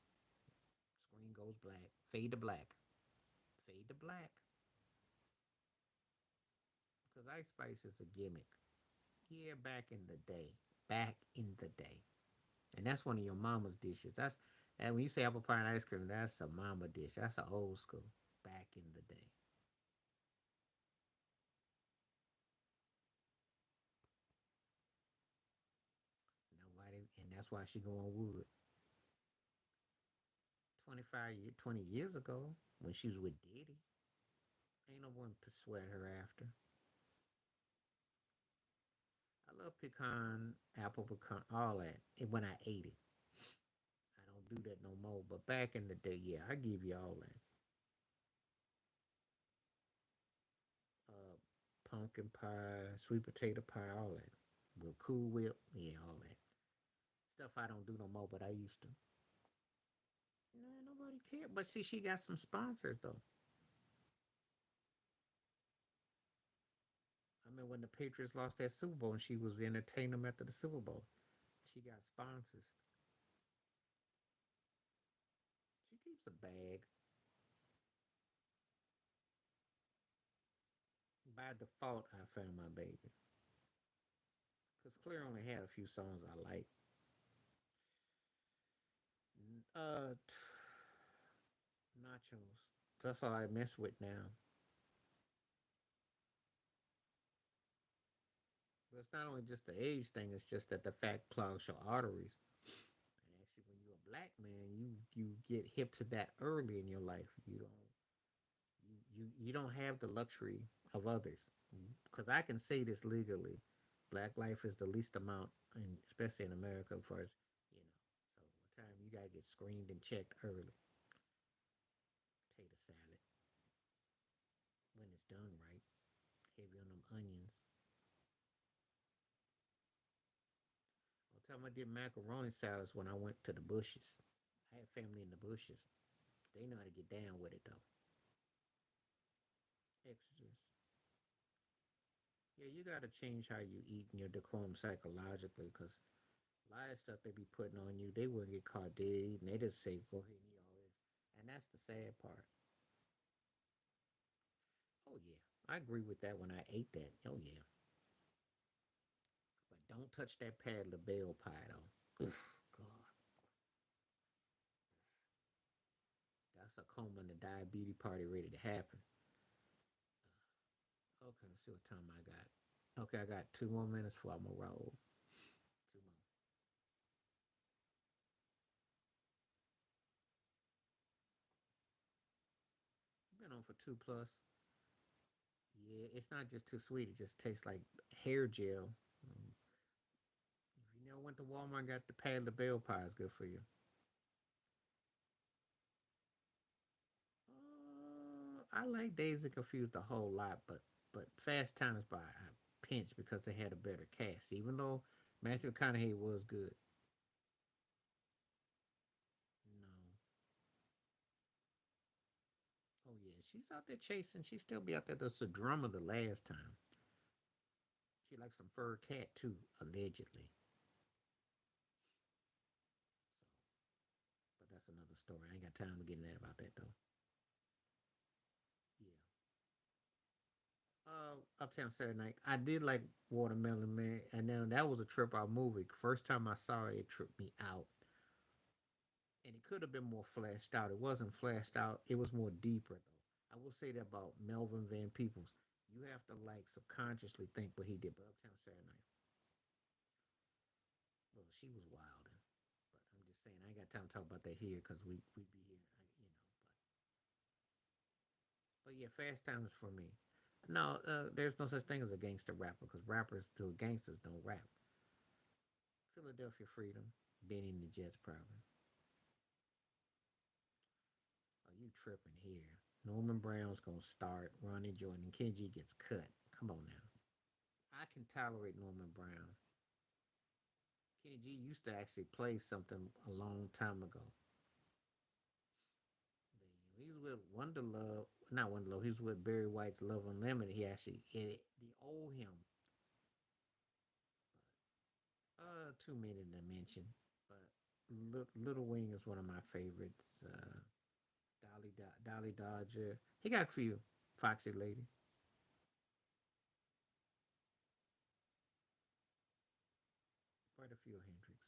Screen goes black. Fade to black. Fade to black. Because Ice Spice is a gimmick. Yeah, back in the day. Back in the day. And that's one of your mama's dishes. And when you say apple pie and ice cream, that's a mama dish. That's an old school. Back in the day. Nobody, and that's why she go on wood. 20 years ago, when she was with Diddy, ain't no one to sweat her after. I love pecan, apple pecan, all that. And when I ate it, I don't do that no more. But back in the day, yeah, I give you all that. Uh, Pumpkin pie, sweet potato pie, all that. With Cool Whip, yeah, all that stuff. I don't do no more, but I used to. Nah, nobody cared. But see, she got some sponsors though. I mean, when the Patriots lost that Super Bowl and she was entertaining them after the Super Bowl, she got sponsors. She keeps a bag. By default, I found my baby. Because Claire only had a few songs I like. Uh, Nachos. That's all I mess with now. But it's not only just the age thing; it's just that the fat clogs your arteries. And actually, when you're a black man, you get hip to that early in your life. You don't have the luxury of others. Because I can say this legally, black life is the least amount, and especially in America, for as you know. So one time you gotta get screened and checked early. Potato salad when it's done right, heavy on them onions. One time I did macaroni salads when I went to the bushes. I had family in the bushes. They know how to get down with it though. Exodus. Yeah, you gotta change how you eat and your decorum psychologically, because a lot of stuff they be putting on you, they wouldn't get caught dead eating. They just say, go ahead and eat all this. And that's the sad part. Oh, yeah. I agree with that when I ate that. Oh, yeah. But don't touch that Pad LaBelle pie, though. Oof, God. That's a coma and a diabetes party ready to happen. Okay, let's see what time I got. Okay, I got 2 more minutes before I'm going to roll. Two more. Been on for two plus. Yeah, it's not just too sweet. It just tastes like hair gel. If you never went to Walmart and got the Pad LaBelle pie, it's good for you. I like Days and Confused a whole lot, but Fast Times by a pinch because they had a better cast. Even though Matthew McConaughey was good. No. Oh yeah, she's out there chasing. She still be out there. There's a drummer the last time. She likes some fur cat too, allegedly. So, but that's another story. I ain't got time to get into that about that though. Yeah. Uptown Saturday Night. I did like Watermelon Man, and then that was a trip out movie. First time I saw it, it tripped me out, and it could have been more flashed out. It wasn't flashed out. It was more deeper though. I will say that about Melvin Van Peebles. You have to like subconsciously think what he did. But Uptown Saturday Night, well, she was wilding. But I'm just saying, I ain't got time to talk about that here because we be here, But yeah, Fast Times for me. No, there's no such thing as a gangster rapper because rappers to gangsters don't rap. Philadelphia Freedom, Benny and the Jets probably. Are you tripping here? Norman Brown's gonna start. Ronnie Jordan, Kenny G gets cut. Come on now. I can tolerate Norman Brown. Kenny G used to actually play something a long time ago. He's with Wonder Love, not Wonder Love. He's with Barry White's Love Unlimited. He actually the old him. Too many to mention, but Little Wing is one of my favorites. Dolly Dodger. He got a few. Foxy Lady. Quite a few Hendrix.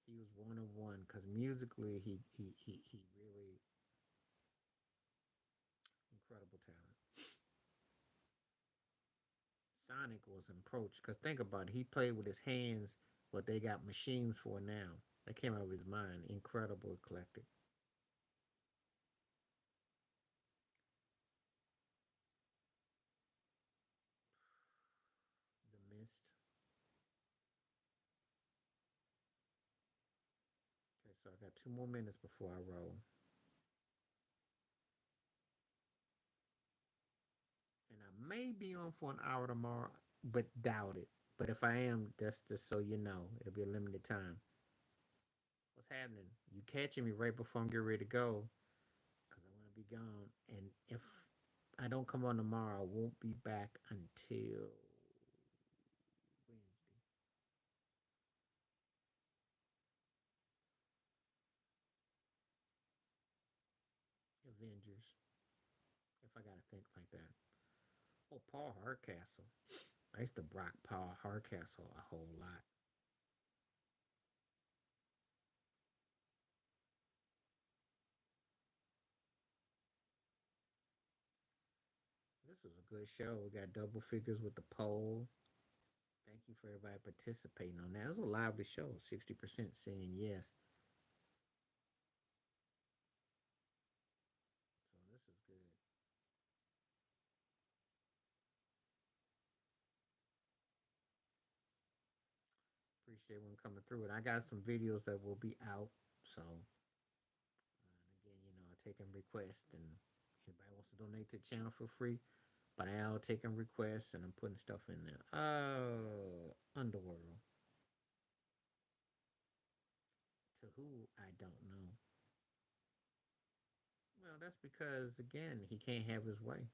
He was one of one because musically he really incredible talent. Sonic was approached because think about it, he played with his hands what they got machines for now. That came out of his mind. Incredible, eclectic. The Mist. Okay, so I got 2 more minutes before I roll, and I may be on for an hour tomorrow, but doubt it. But if I am, that's just so you know, it'll be a limited time. What's happening? You catching me right before I'm getting ready to go, because I want to be gone. And if I don't come on tomorrow, I won't be back until Wednesday. Avengers, if I gotta think like that. Oh, Paul Hardcastle. I used to rock Paul Hardcastle a whole lot. This was a good show. We got double figures with the poll. Thank you for everybody participating on that. It was a lively show. 60% saying yes. So this is good. Appreciate one coming through. And I got some videos that will be out. So again, I taking requests, and anybody wants to donate to the channel, feel free. But I am taking requests and I'm putting stuff in there. Underworld. To who I don't know. Well, that's because again he can't have his way.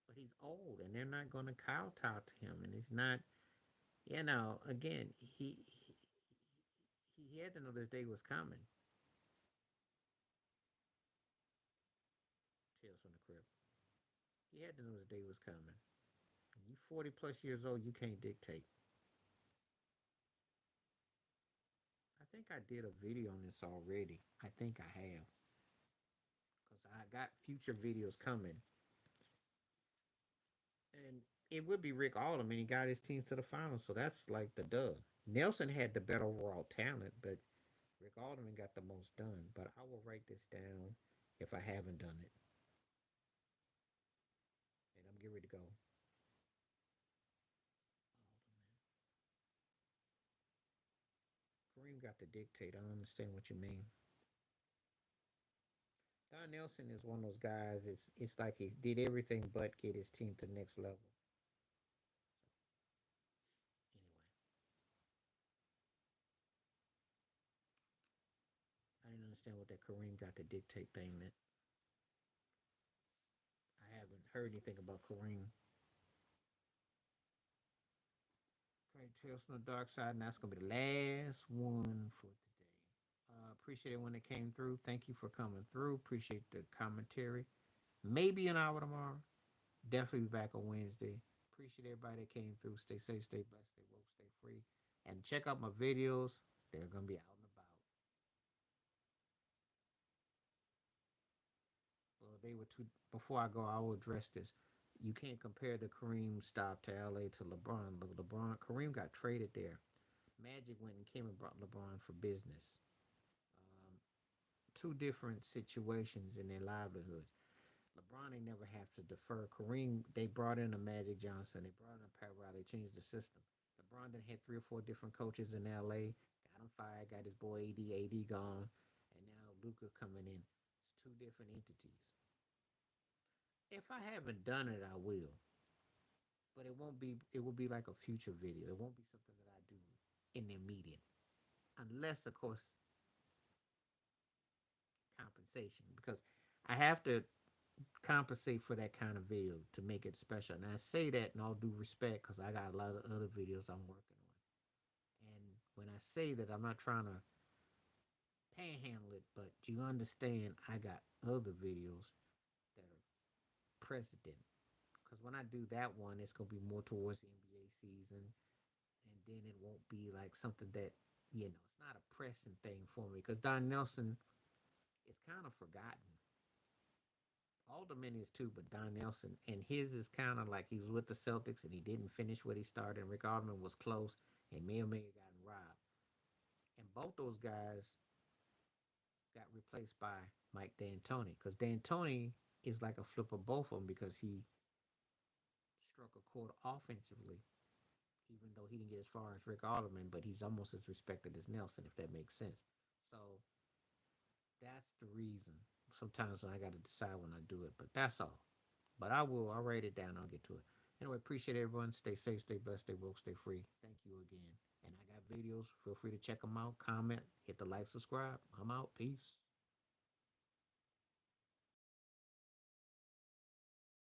But he's old, and they're not going to kowtow to him, and he's not. Again, he had to know this day was coming. Tales from the Crypt. He had to know this day was coming. You 40 plus years old, you can't dictate. I think I did a video on this already. I think I have. Because I got future videos coming. And it would be Rick Alderman. He got his teams to the finals, so that's like the dub. Nelson had the better overall talent, but Rick Alderman got the most done. But I will write this down if I haven't done it. And I'm getting ready to go. Kareem got to dictate. I don't understand what you mean. Don Nelson is one of those guys. It's like he did everything but get his team to the next level. Anyway, I didn't understand what that Kareem got to dictate thing meant. I haven't heard anything about Kareem. Okay, right, Tales from the Dark Side, and that's gonna be the last one for today. Appreciate everyone that came through. Thank you for coming through. Appreciate the commentary. Maybe an hour tomorrow. Definitely be back on Wednesday. Appreciate everybody that came through. Stay safe, stay blessed, stay woke, stay free. And check out my videos. They're gonna be out and about. Well, they were too. Before I go, I will address this. You can't compare the Kareem stop to LA to LeBron. LeBron Kareem got traded there. Magic went and came and brought LeBron for business. Um, Two different situations in their livelihoods. LeBron ain't never have to defer. Kareem, they brought in a Magic Johnson. They brought in a Pat Riley. They changed the system. LeBron then had three or four different coaches in LA. Got him fired. Got his boy AD gone, and now Luca coming in. It's two different entities. If I haven't done it, I will. But it won't be. It will be like a future video. It won't be something that I do in the immediate, unless of course compensation, because I have to compensate for that kind of video to make it special. And I say that in all due respect because I got a lot of other videos I'm working on. And when I say that, I'm not trying to panhandle it, but you understand I got other videos that are precedent. Because when I do that one, it's going to be more towards the NBA season. And then it won't be like something that, it's not a pressing thing for me. Because Don Nelson is kind of forgotten. Alderman is too, but Don Nelson and his is kind of like he was with the Celtics and he didn't finish what he started. And Rick Alderman was close and may or may have gotten robbed. And both those guys got replaced by Mike D'Antoni because D'Antoni is like a flip of both of them because he struck a chord offensively, even though he didn't get as far as Rick Alderman, but he's almost as respected as Nelson, if that makes sense. So that's the reason. Sometimes I got to decide when I do it, but that's all. But I will. I'll write it down. I'll get to it. Anyway, appreciate everyone. Stay safe, stay blessed, stay woke, stay free. Thank you again. And I got videos. Feel free to check them out. Comment, hit the like, subscribe. I'm out. Peace.